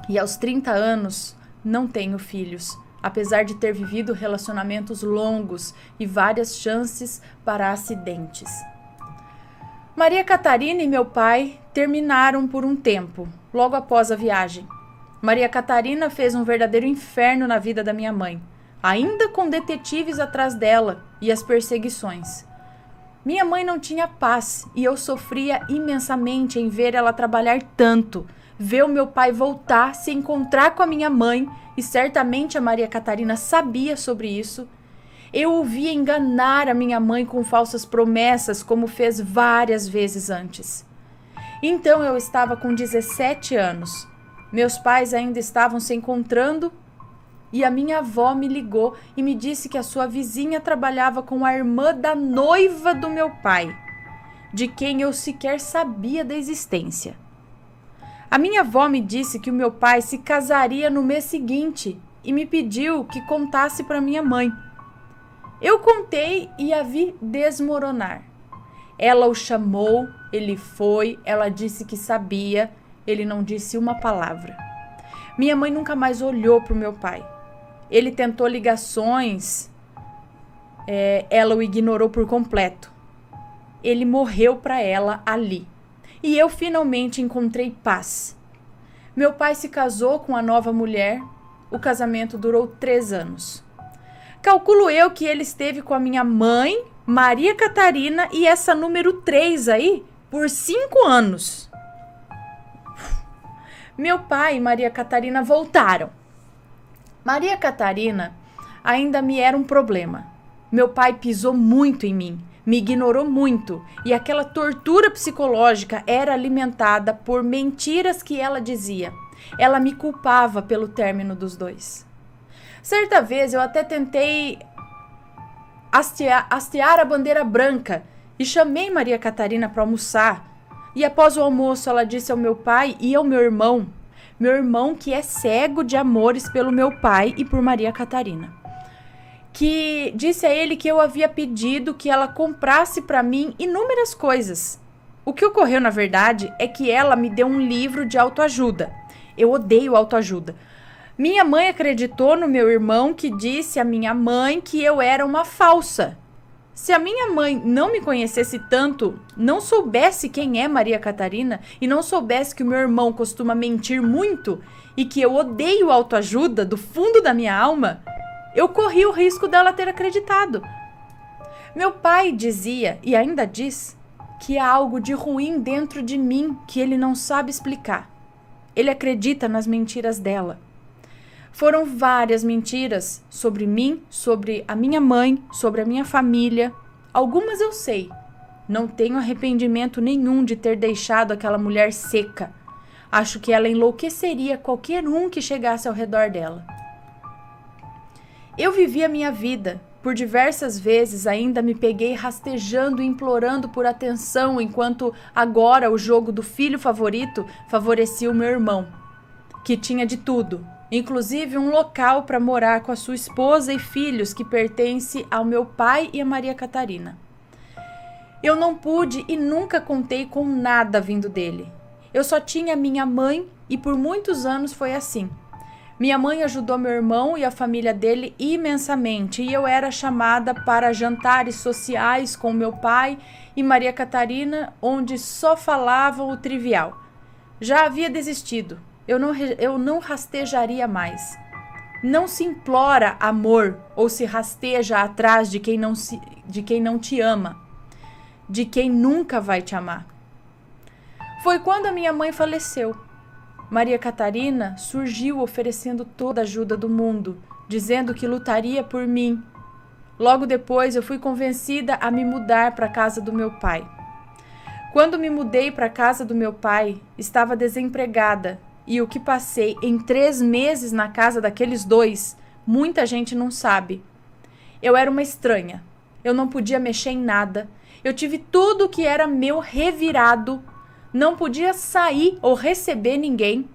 E aos 30 anos não tenho filhos, apesar de ter vivido relacionamentos longos e várias chances para acidentes. Maria Catarina e meu pai terminaram por um tempo, logo após a viagem. Maria Catarina fez um verdadeiro inferno na vida da minha mãe, ainda com detetives atrás dela e as perseguições. Minha mãe não tinha paz e eu sofria imensamente em ver ela trabalhar tanto, ver o meu pai voltar, se encontrar com a minha mãe, e certamente a Maria Catarina sabia sobre isso. Eu o via enganar a minha mãe com falsas promessas, como fez várias vezes antes. Então eu estava com 17 anos. Meus pais ainda estavam se encontrando e a minha avó me ligou e me disse que a sua vizinha trabalhava com a irmã da noiva do meu pai, de quem eu sequer sabia da existência. A minha avó me disse que o meu pai se casaria no mês seguinte e me pediu que contasse para minha mãe. Eu contei e a vi desmoronar. Ela o chamou, ele foi, ela disse que sabia, ele não disse uma palavra. Minha mãe nunca mais olhou para o meu pai. Ele tentou ligações ela o ignorou por completo. Ele morreu para ela ali. E eu finalmente encontrei paz. Meu pai se casou com a nova mulher. O casamento durou 3 anos. Calculo eu que ele esteve com a minha mãe, Maria Catarina, e essa número 3 aí, por 5 anos. Meu pai e Maria Catarina voltaram. Maria Catarina ainda me era um problema. Meu pai pisou muito em mim, me ignorou muito, e aquela tortura psicológica era alimentada por mentiras que ela dizia. Ela me culpava pelo término dos dois. Certa vez eu até tentei hastear a bandeira branca e chamei Maria Catarina para almoçar. E após o almoço ela disse ao meu pai e ao meu irmão que é cego de amores pelo meu pai e por Maria Catarina, que disse a ele que eu havia pedido que ela comprasse para mim inúmeras coisas. O que ocorreu, na verdade, é que ela me deu um livro de autoajuda. Eu odeio autoajuda. Minha mãe acreditou no meu irmão, que disse à minha mãe que eu era uma falsa. Se a minha mãe não me conhecesse tanto, não soubesse quem é Maria Catarina e não soubesse que o meu irmão costuma mentir muito e que eu odeio autoajuda do fundo da minha alma, eu corri o risco dela ter acreditado. Meu pai dizia, e ainda diz, que há algo de ruim dentro de mim que ele não sabe explicar. Ele acredita nas mentiras dela. Foram várias mentiras sobre mim, sobre a minha mãe, sobre a minha família. Algumas eu sei. Não tenho arrependimento nenhum de ter deixado aquela mulher seca. Acho que ela enlouqueceria qualquer um que chegasse ao redor dela. Eu vivi a minha vida. Por diversas vezes ainda me peguei rastejando e implorando por atenção, enquanto agora o jogo do filho favorito favorecia o meu irmão, que tinha de tudo, inclusive um local para morar com a sua esposa e filhos que pertence ao meu pai e a Maria Catarina. Eu não pude e nunca contei com nada vindo dele. Eu só tinha minha mãe e por muitos anos foi assim. Minha mãe ajudou meu irmão e a família dele imensamente e eu era chamada para jantares sociais com meu pai e Maria Catarina, onde só falavam o trivial. Já havia desistido. Eu não rastejaria mais. Não se implora amor ou se rasteja atrás de quem não te ama, de quem nunca vai te amar. Foi quando a minha mãe faleceu. Maria Catarina surgiu oferecendo toda a ajuda do mundo, dizendo que lutaria por mim. Logo depois eu fui convencida a me mudar para a casa do meu pai. Quando me mudei para a casa do meu pai, estava desempregada. E o que passei em 3 meses na casa daqueles dois, muita gente não sabe. Eu era uma estranha. Eu não podia mexer em nada. Eu tive tudo que era meu revirado. Não podia sair ou receber ninguém.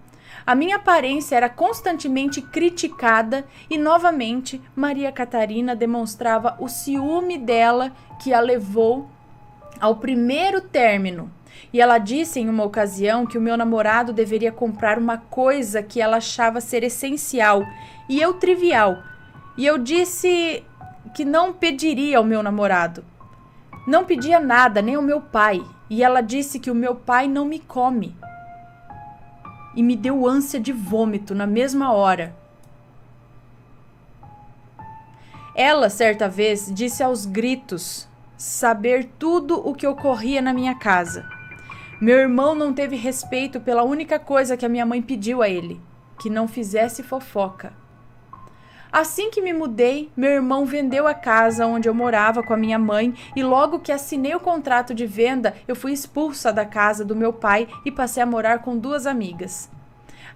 A minha aparência era constantemente criticada e, novamente, Maria Catarina demonstrava o ciúme dela que a levou ao primeiro término. E ela disse em uma ocasião que o meu namorado deveria comprar uma coisa que ela achava ser essencial e eu trivial. E eu disse que não pediria ao meu namorado. Não pedia nada, nem ao meu pai. E ela disse que o meu pai não me come. E me deu ânsia de vômito na mesma hora. Ela, certa vez, disse aos gritos saber tudo o que ocorria na minha casa. Meu irmão não teve respeito pela única coisa que a minha mãe pediu a ele, que não fizesse fofoca. Assim que me mudei, meu irmão vendeu a casa onde eu morava com a minha mãe e logo que assinei o contrato de venda, eu fui expulsa da casa do meu pai e passei a morar com 2 amigas.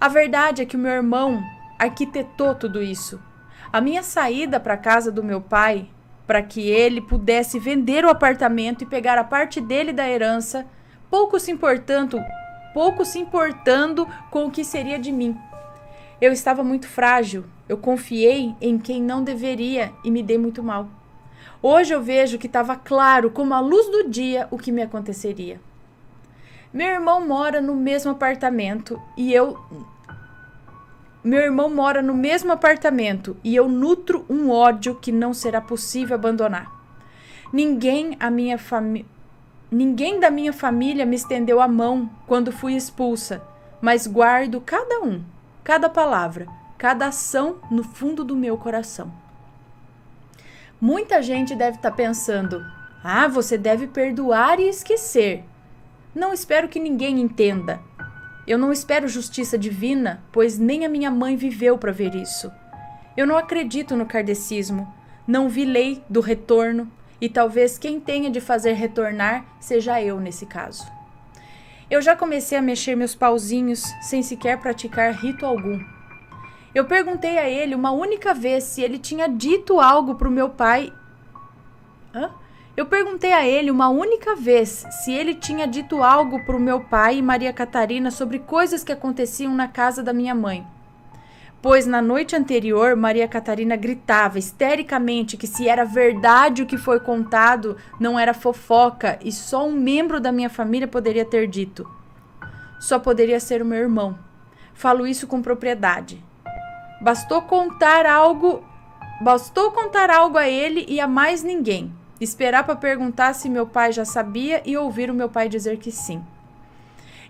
A verdade é que o meu irmão arquitetou tudo isso. A minha saída para a casa do meu pai, para que ele pudesse vender o apartamento e pegar a parte dele da herança, pouco se importando com o que seria de mim. Eu estava muito frágil, eu confiei em quem não deveria e me dei muito mal. Hoje eu vejo que estava claro como a luz do dia o que me aconteceria. Meu irmão mora no mesmo apartamento e eu meu irmão mora no mesmo apartamento e eu nutro um ódio que não será possível abandonar. Ninguém da minha família me estendeu a mão quando fui expulsa, mas guardo cada palavra, cada ação no fundo do meu coração. Muita gente deve estar pensando: ah, você deve perdoar e esquecer. Não espero que ninguém entenda. Eu não espero justiça divina, pois nem a minha mãe viveu para ver isso. Eu não acredito no kardecismo, não vi lei do retorno, e talvez quem tenha de fazer retornar seja eu nesse caso. Eu já comecei a mexer meus pauzinhos sem sequer praticar rito algum. Eu perguntei a ele uma única vez se ele tinha dito algo para o meu pai. Eu perguntei a ele uma única vez se ele tinha dito algo para o meu pai e Maria Catarina sobre coisas que aconteciam na casa da minha mãe. Pois na noite anterior, Maria Catarina gritava histericamente que se era verdade o que foi contado, não era fofoca e só um membro da minha família poderia ter dito. Só poderia ser o meu irmão. Falo isso com propriedade. Bastou contar algo a ele e a mais ninguém. Esperar para perguntar se meu pai já sabia e ouvir o meu pai dizer que sim.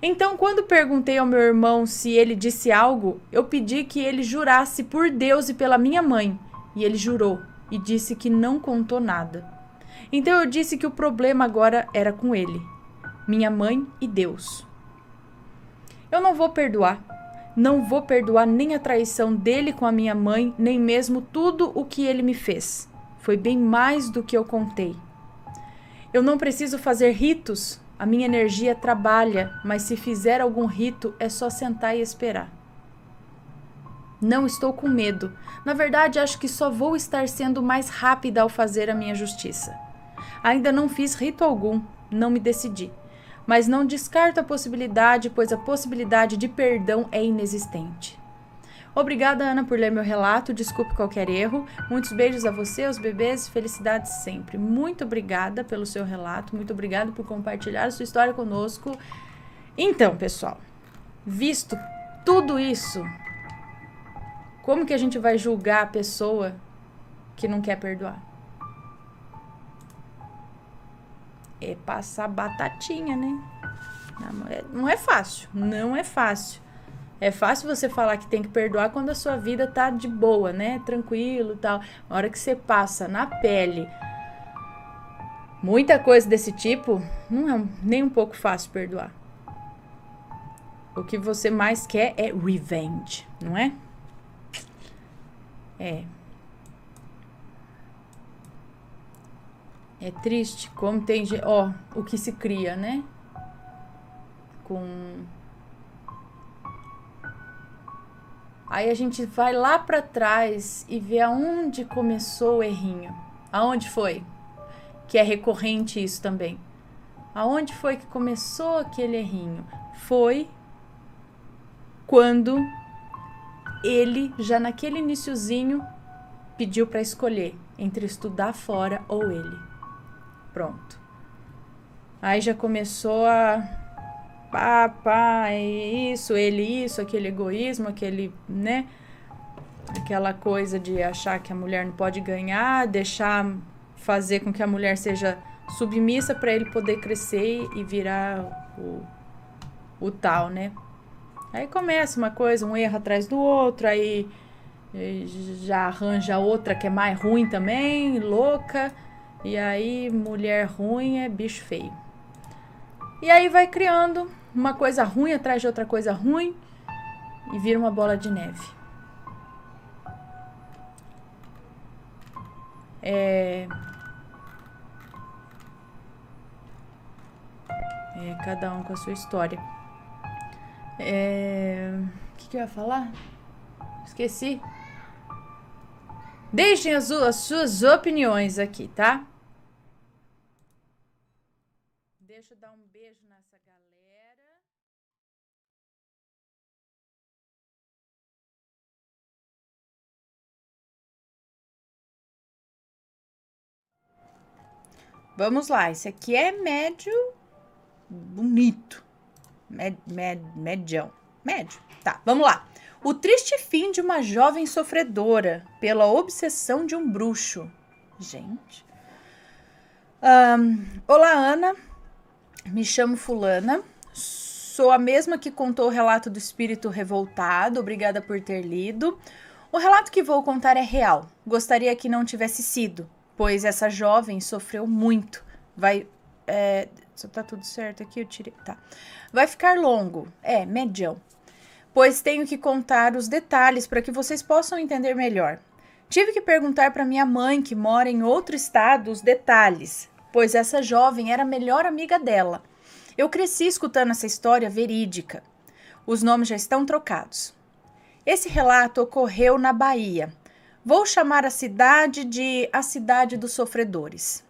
Então, quando perguntei ao meu irmão se ele disse algo, eu pedi que ele jurasse por Deus e pela minha mãe. E ele jurou e disse que não contou nada. Então eu disse que o problema agora era com ele, minha mãe e Deus. Eu não vou perdoar. Não vou perdoar nem a traição dele com a minha mãe, nem mesmo tudo o que ele me fez. Foi bem mais do que eu contei. Eu não preciso fazer ritos. A minha energia trabalha, mas se fizer algum rito, é só sentar e esperar. Não estou com medo. Na verdade, acho que só vou estar sendo mais rápida ao fazer a minha justiça. Ainda não fiz rito algum, não me decidi. Mas não descarto a possibilidade, pois a possibilidade de perdão é inexistente. Obrigada, Ana, por ler meu relato. Desculpe qualquer erro. Muitos beijos a você, aos bebês. Felicidades sempre. Muito obrigada pelo seu relato. Muito obrigada por compartilhar a sua história conosco. Então, pessoal, visto tudo isso, como que a gente vai julgar a pessoa que não quer perdoar? É passar batatinha, né? Não é fácil. Não é fácil. É fácil você falar que tem que perdoar quando a sua vida tá de boa, né? Tranquilo e tal. Na hora que você passa na pele muita coisa desse tipo, não é nem um pouco fácil perdoar. O que você mais quer é revenge, não é? É triste como tem gente... o que se cria, né? Aí a gente vai lá pra trás e vê aonde começou o errinho. Aonde foi? Que é recorrente isso também. Aonde foi que começou aquele errinho? Foi quando ele, já naquele iniciozinho, pediu pra escolher entre estudar fora ou ele. Pronto. Aí já começou isso, aquele egoísmo, aquele, né? Aquela coisa de achar que a mulher não pode ganhar, fazer com que a mulher seja submissa para ele poder crescer e virar o tal, né? Aí começa uma coisa, um erro atrás do outro, aí já arranja outra que é mais ruim também, louca, e aí mulher ruim é bicho feio. E aí vai criando uma coisa ruim atrás de outra coisa ruim e vira uma bola de neve. Cada um com a sua história. O que eu ia falar? Esqueci. Deixem as suas opiniões aqui, tá? Deixa eu dar um beijo nessa galera. Vamos lá, esse aqui é médio bonito. Medião. Médio. Tá, vamos lá. O triste fim de uma jovem sofredora pela obsessão de um bruxo. Gente. Olá, Ana. Me chamo fulana. Sou a mesma que contou o relato do espírito revoltado. Obrigada por ter lido. O relato que vou contar é real. Gostaria que não tivesse sido, pois essa jovem sofreu muito. Tá tudo certo aqui? Eu tirei. Tá. Vai ficar longo. Medião. Pois tenho que contar os detalhes para que vocês possam entender melhor. Tive que perguntar para minha mãe, que mora em outro estado, os detalhes, pois essa jovem era a melhor amiga dela. Eu cresci escutando essa história verídica. Os nomes já estão trocados. Esse relato ocorreu na Bahia. Vou chamar a cidade de a Cidade dos Sofredores.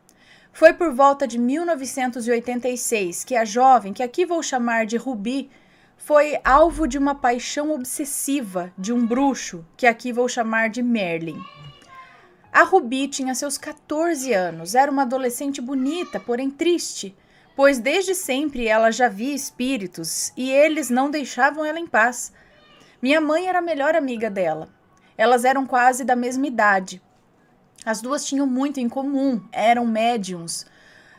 Foi por volta de 1986 que a jovem, que aqui vou chamar de Rubi, foi alvo de uma paixão obsessiva de um bruxo, que aqui vou chamar de Merlin. A Rubi tinha seus 14 anos, era uma adolescente bonita, porém triste, pois desde sempre ela já via espíritos e eles não deixavam ela em paz. Minha mãe era a melhor amiga dela. Elas eram quase da mesma idade. As duas tinham muito em comum, eram médiums.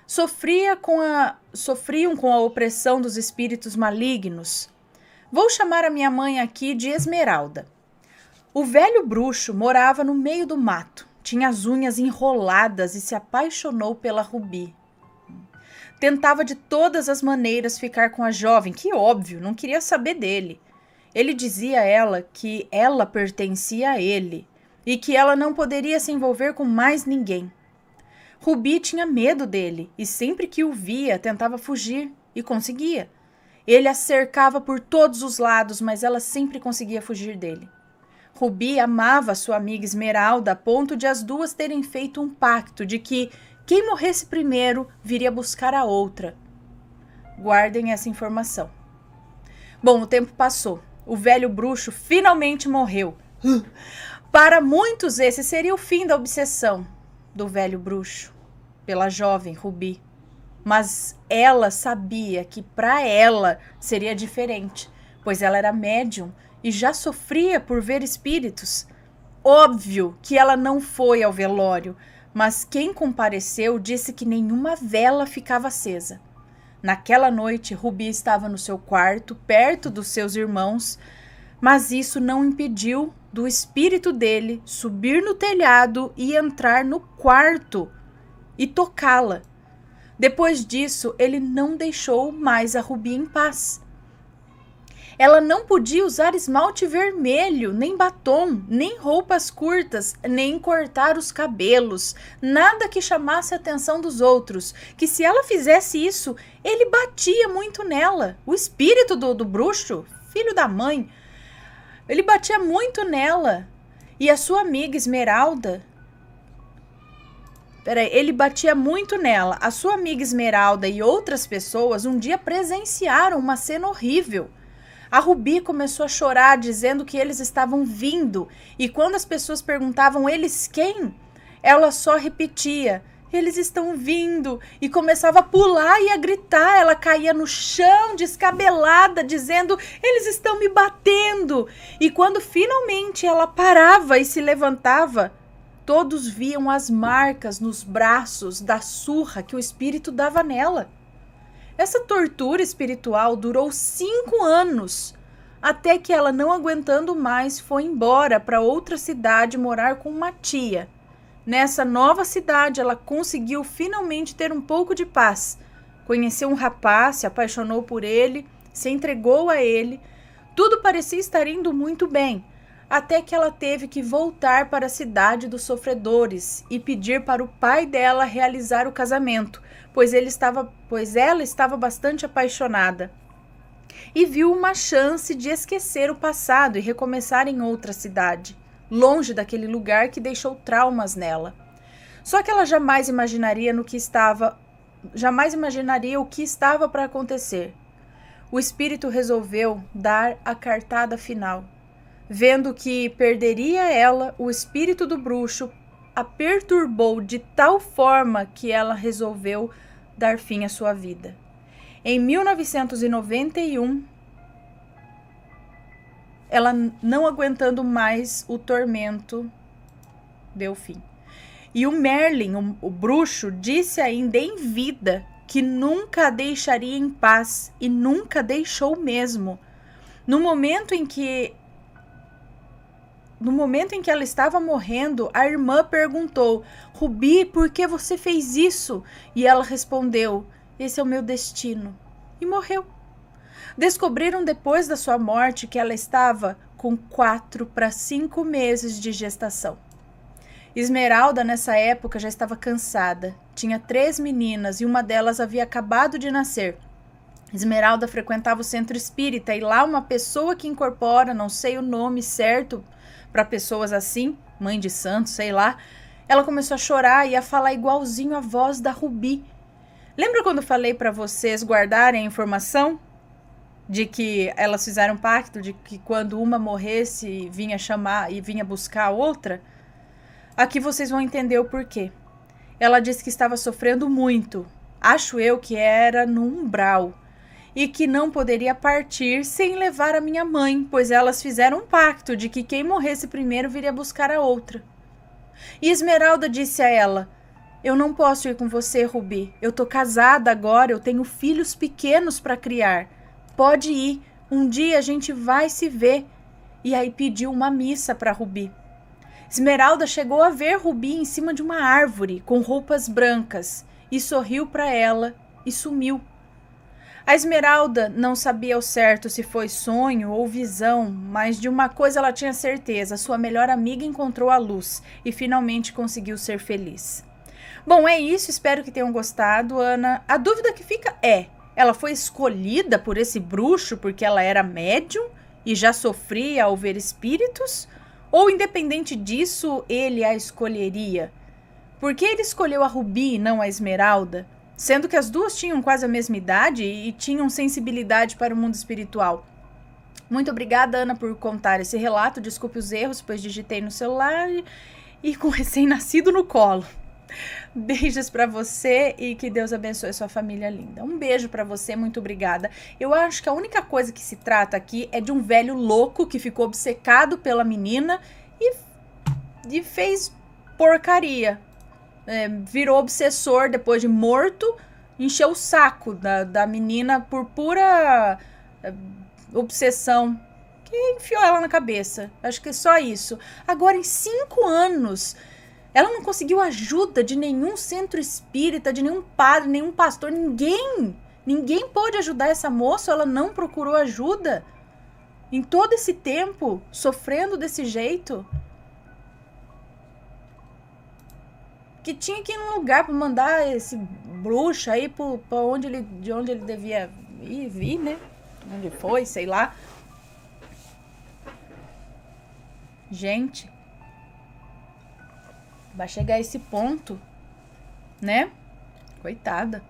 Sofriam com a opressão dos espíritos malignos. Vou chamar a minha mãe aqui de Esmeralda. O velho bruxo morava no meio do mato, tinha as unhas enroladas e se apaixonou pela Rubi. Tentava de todas as maneiras ficar com a jovem, que óbvio, não queria saber dele. Ele dizia a ela que ela pertencia a ele e que ela não poderia se envolver com mais ninguém. Rubi tinha medo dele e sempre que o via tentava fugir e conseguia. Ele a cercava por todos os lados, mas ela sempre conseguia fugir dele. Rubi amava sua amiga Esmeralda a ponto de as duas terem feito um pacto de que quem morresse primeiro viria buscar a outra. Guardem essa informação. Bom, o tempo passou. O velho bruxo finalmente morreu. Para muitos, esse seria o fim da obsessão do velho bruxo pela jovem Rubi. Mas ela sabia que para ela seria diferente, pois ela era médium e já sofria por ver espíritos. Óbvio que ela não foi ao velório, mas quem compareceu disse que nenhuma vela ficava acesa. Naquela noite, Rubi estava no seu quarto, perto dos seus irmãos, mas isso não impediu do espírito dele subir no telhado e entrar no quarto e tocá-la. Depois disso, ele não deixou mais a Rubi em paz. Ela não podia usar esmalte vermelho, nem batom, nem roupas curtas, nem cortar os cabelos, nada que chamasse a atenção dos outros, que se ela fizesse isso, ele batia muito nela. O espírito do bruxo, filho da mãe, ele batia muito nela. E a sua amiga Esmeralda... ele batia muito nela. A sua amiga Esmeralda e outras pessoas um dia presenciaram uma cena horrível. A Rubi começou a chorar, dizendo que eles estavam vindo. E quando as pessoas perguntavam, eles quem? Ela só repetia, eles estão vindo. E começava a pular e a gritar. Ela caía no chão, descabelada, dizendo, eles estão me batendo. E quando finalmente ela parava e se levantava, todos viam as marcas nos braços da surra que o espírito dava nela. Essa tortura espiritual durou 5 anos, até que ela, não aguentando mais, foi embora para outra cidade morar com uma tia. Nessa nova cidade, ela conseguiu finalmente ter um pouco de paz. Conheceu um rapaz, se apaixonou por ele, se entregou a ele. Tudo parecia estar indo muito bem, até que ela teve que voltar para a Cidade dos Sofredores e pedir para o pai dela realizar o casamento, pois ela estava bastante apaixonada. E viu uma chance de esquecer o passado e recomeçar em outra cidade, longe daquele lugar que deixou traumas nela. Só que ela jamais imaginaria o que estava para acontecer. O espírito resolveu dar a cartada final. Vendo que perderia ela, o espírito do bruxo a perturbou de tal forma que ela resolveu dar fim à sua vida. Em 1991, ela não aguentando mais o tormento, deu fim. E o Merlin, o bruxo, disse ainda em vida que nunca a deixaria em paz, e nunca deixou mesmo. No momento em que ela estava morrendo, a irmã perguntou: Ruby, por que você fez isso? E ela respondeu: esse é o meu destino. E morreu. Descobriram depois da sua morte que ela estava com 4 para 5 meses de gestação. Esmeralda, nessa época, já estava cansada. Tinha 3 meninas e uma delas havia acabado de nascer. Esmeralda frequentava o centro espírita e lá uma pessoa que incorpora, não sei o nome certo para pessoas assim, mãe de santo, sei lá, ela começou a chorar e a falar igualzinho a voz da Ruby. Lembra quando eu falei para vocês guardarem a informação de que elas fizeram um pacto de que quando uma morresse vinha chamar e vinha buscar a outra? Aqui vocês vão entender o porquê. Ela disse que estava sofrendo muito, acho eu que era no umbral, e que não poderia partir sem levar a minha mãe, pois elas fizeram um pacto de que quem morresse primeiro viria buscar a outra. E Esmeralda disse a ela: eu não posso ir com você, Ruby. Eu tô casada agora, eu tenho filhos pequenos para criar. Pode ir, um dia a gente vai se ver. E aí pediu uma missa para Ruby. Esmeralda chegou a ver Ruby em cima de uma árvore, com roupas brancas, e sorriu para ela e sumiu. A Esmeralda não sabia ao certo se foi sonho ou visão, mas de uma coisa ela tinha certeza: sua melhor amiga encontrou a luz e finalmente conseguiu ser feliz. Bom, é isso, espero que tenham gostado, Ana. A dúvida que fica é: ela foi escolhida por esse bruxo porque ela era médium e já sofria ao ver espíritos? Ou, independente disso, ele a escolheria? Por que ele escolheu a Ruby e não a Esmeralda? Sendo que as duas tinham quase a mesma idade e tinham sensibilidade para o mundo espiritual. Muito obrigada, Ana, por contar esse relato. Desculpe os erros, pois digitei no celular e com recém-nascido no colo. Beijos para você e que Deus abençoe sua família linda. Um beijo para você, muito obrigada. Eu acho que a única coisa que se trata aqui é de um velho louco que ficou obcecado pela menina e fez porcaria. Virou obsessor depois de morto, encheu o saco da menina por pura obsessão, que enfiou ela na cabeça. Acho que é só isso. Agora, em 5 anos, ela não conseguiu ajuda de nenhum centro espírita, de nenhum padre, nenhum pastor, ninguém pôde ajudar essa moça. Ela não procurou ajuda em todo esse tempo, sofrendo desse jeito. Que tinha que ir num lugar para mandar esse bruxo aí de onde ele devia vir, né? Onde foi, sei lá. Gente, vai chegar a esse ponto, né? Coitada.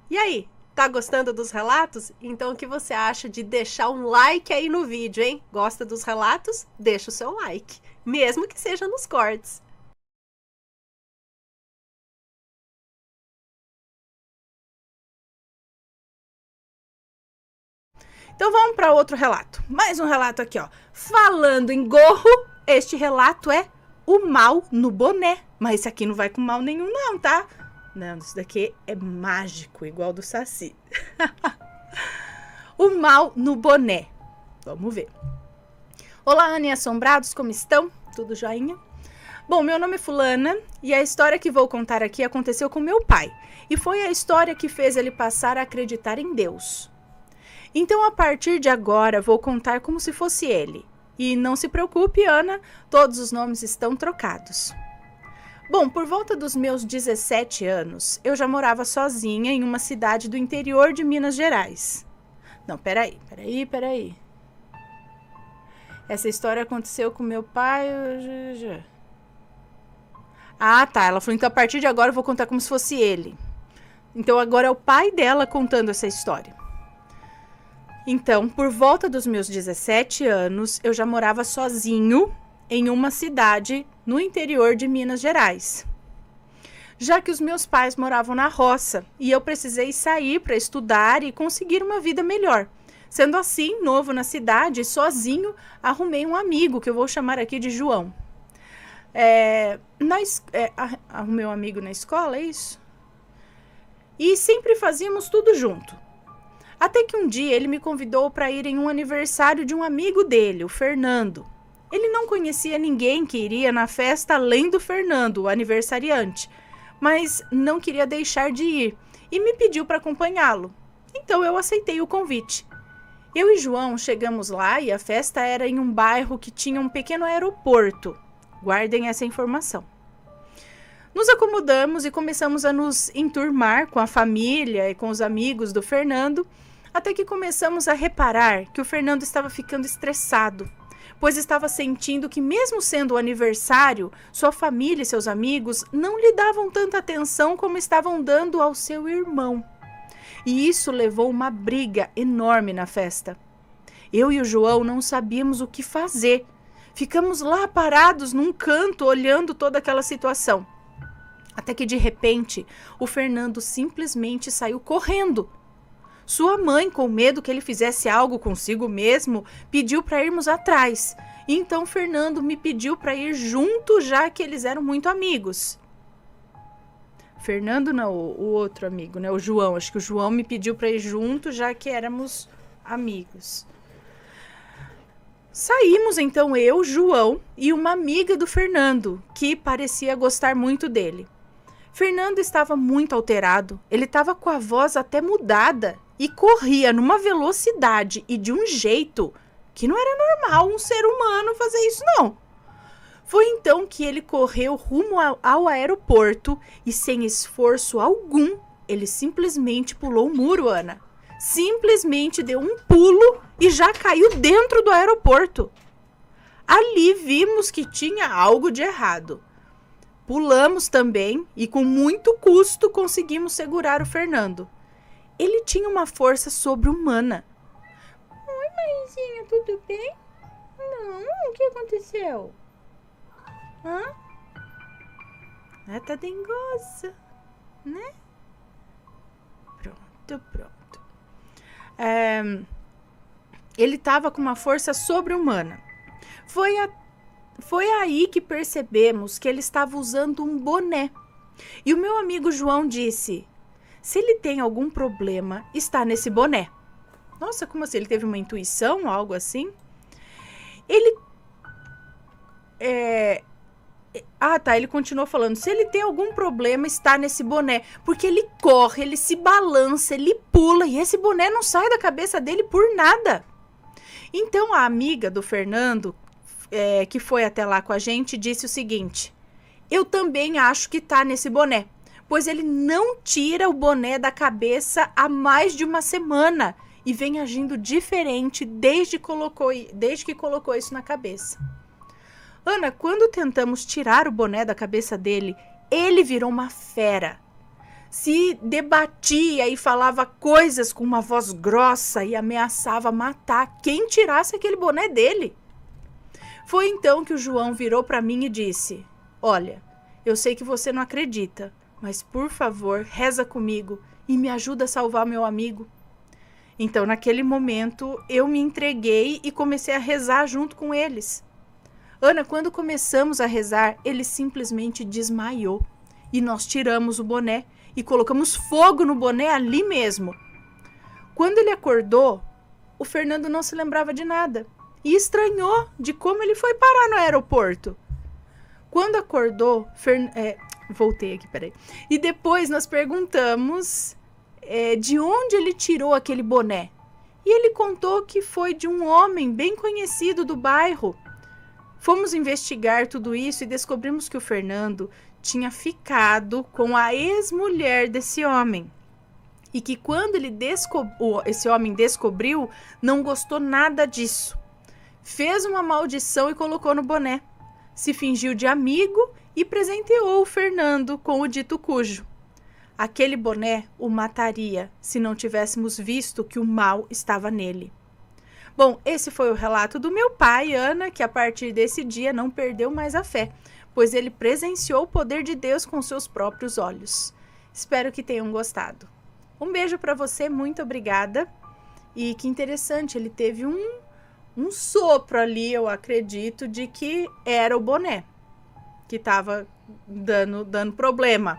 E aí, tá gostando dos relatos? Então o que você acha de deixar um like aí no vídeo, hein? Gosta dos relatos? Deixa o seu like, mesmo que seja nos cortes. Então vamos para outro relato. Mais um relato aqui, ó. Falando em gorro, este relato é o mal no boné. Mas esse aqui não vai com mal nenhum não, tá? Não, isso daqui é mágico, igual do Saci. O mal no boné. Vamos ver. Olá, Ana e assombrados, como estão? Tudo joinha? Bom, meu nome é Fulana e a história que vou contar aqui aconteceu com meu pai. E foi a história que fez ele passar a acreditar em Deus. Então, a partir de agora, vou contar como se fosse ele. E não se preocupe, Ana, todos os nomes estão trocados. Bom, por volta dos meus 17 anos, eu já morava sozinha em uma cidade do interior de Minas Gerais. Não, peraí. Essa história aconteceu com meu pai... Ah, tá, ela falou, então a partir de agora eu vou contar como se fosse ele. Então agora é o pai dela contando essa história. Então, por volta dos meus 17 anos, eu já morava sozinho em uma cidade no interior de Minas Gerais, já que os meus pais moravam na roça e eu precisei sair para estudar e conseguir uma vida melhor. Sendo assim, novo na cidade, sozinho, arrumei um amigo, que eu vou chamar aqui de João. Arrumei um amigo na escola, é isso? E sempre fazíamos tudo junto. Até que um dia ele me convidou para ir em um aniversário de um amigo dele, o Fernando. Ele não conhecia ninguém que iria na festa além do Fernando, o aniversariante, mas não queria deixar de ir e me pediu para acompanhá-lo. Então eu aceitei o convite. Eu e João chegamos lá e a festa era em um bairro que tinha um pequeno aeroporto. Guardem essa informação. Nos acomodamos e começamos a nos enturmar com a família e com os amigos do Fernando, até que começamos a reparar que o Fernando estava ficando estressado, pois estava sentindo que, mesmo sendo o aniversário, sua família e seus amigos não lhe davam tanta atenção como estavam dando ao seu irmão. E isso levou uma briga enorme na festa. Eu e o João não sabíamos o que fazer. Ficamos lá parados num canto, olhando toda aquela situação. Até que, de repente, o Fernando simplesmente saiu correndo. Sua mãe, com medo que ele fizesse algo consigo mesmo, pediu para irmos atrás. E então Fernando me pediu para ir junto, já que eles eram muito amigos. Fernando não, o outro amigo, né? O João. Acho que o João me pediu para ir junto, já que éramos amigos. Saímos então eu, João e uma amiga do Fernando, que parecia gostar muito dele. Fernando estava muito alterado. Ele estava com a voz até mudada e corria numa velocidade e de um jeito que não era normal um ser humano fazer isso, não. Foi então que ele correu rumo ao aeroporto e, sem esforço algum, ele simplesmente pulou o muro, Ana. Simplesmente deu um pulo e já caiu dentro do aeroporto. Ali vimos que tinha algo de errado. Pulamos também e, com muito custo, conseguimos segurar o Fernando. Ele tinha uma força sobre-humana. Oi, mãezinha, tudo bem? Não, o que aconteceu? Tá dengosa, né? Pronto. Ele estava com uma força sobre-humana. Foi aí que percebemos que ele estava usando um boné. E o meu amigo João disse: se ele tem algum problema, está nesse boné. Nossa, como assim? Ele teve uma intuição, algo assim? Ele continuou falando, se ele tem algum problema, está nesse boné, porque ele corre, ele se balança, ele pula, e esse boné não sai da cabeça dele por nada. Então a amiga do Fernando, que foi até lá com a gente, disse o seguinte: eu também acho que está nesse boné, pois ele não tira o boné da cabeça há mais de uma semana, e vem agindo diferente desde que colocou isso na cabeça. Ana, quando tentamos tirar o boné da cabeça dele, ele virou uma fera. Se debatia e falava coisas com uma voz grossa e ameaçava matar quem tirasse aquele boné dele. Foi então que o João virou para mim e disse: olha, eu sei que você não acredita, mas por favor, reza comigo e me ajuda a salvar meu amigo. Então, naquele momento, eu me entreguei e comecei a rezar junto com eles. Ana, quando começamos a rezar, ele simplesmente desmaiou. E nós tiramos o boné e colocamos fogo no boné ali mesmo. Quando ele acordou, o Fernando não se lembrava de nada. E estranhou de como ele foi parar no aeroporto. Quando acordou, voltei aqui, peraí. E depois nós perguntamos de onde ele tirou aquele boné. E ele contou que foi de um homem bem conhecido do bairro. Fomos investigar tudo isso e descobrimos que o Fernando tinha ficado com a ex-mulher desse homem. E que quando esse homem descobriu, não gostou nada disso. Fez uma maldição e colocou no boné. Se fingiu de amigo e presenteou o Fernando com o dito cujo. Aquele boné o mataria se não tivéssemos visto que o mal estava nele. Bom, esse foi o relato do meu pai, Ana, que a partir desse dia não perdeu mais a fé, pois ele presenciou o poder de Deus com seus próprios olhos. Espero que tenham gostado. Um beijo para você, muito obrigada. E que interessante, ele teve um sopro ali, eu acredito, de que era o boné que estava dando problema.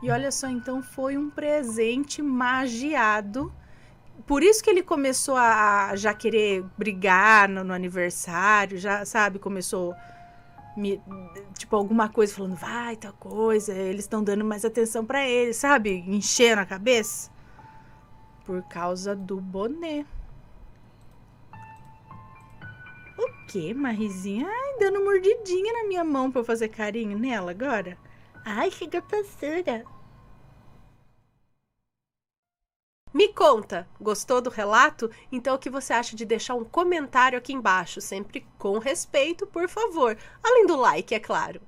E olha só, então foi um presente magiado. Por isso que ele começou a já querer brigar no aniversário, já, sabe, começou tipo alguma coisa falando, vai, tal coisa, eles estão dando mais atenção pra ele, sabe, enchendo a cabeça por causa do boné. O que, Marizinha? Ai, dando mordidinha na minha mão pra eu fazer carinho nela agora. Ai, que gostosura. Me conta, gostou do relato? Então o que você acha de deixar um comentário aqui embaixo, sempre com respeito, por favor, além do like, é claro.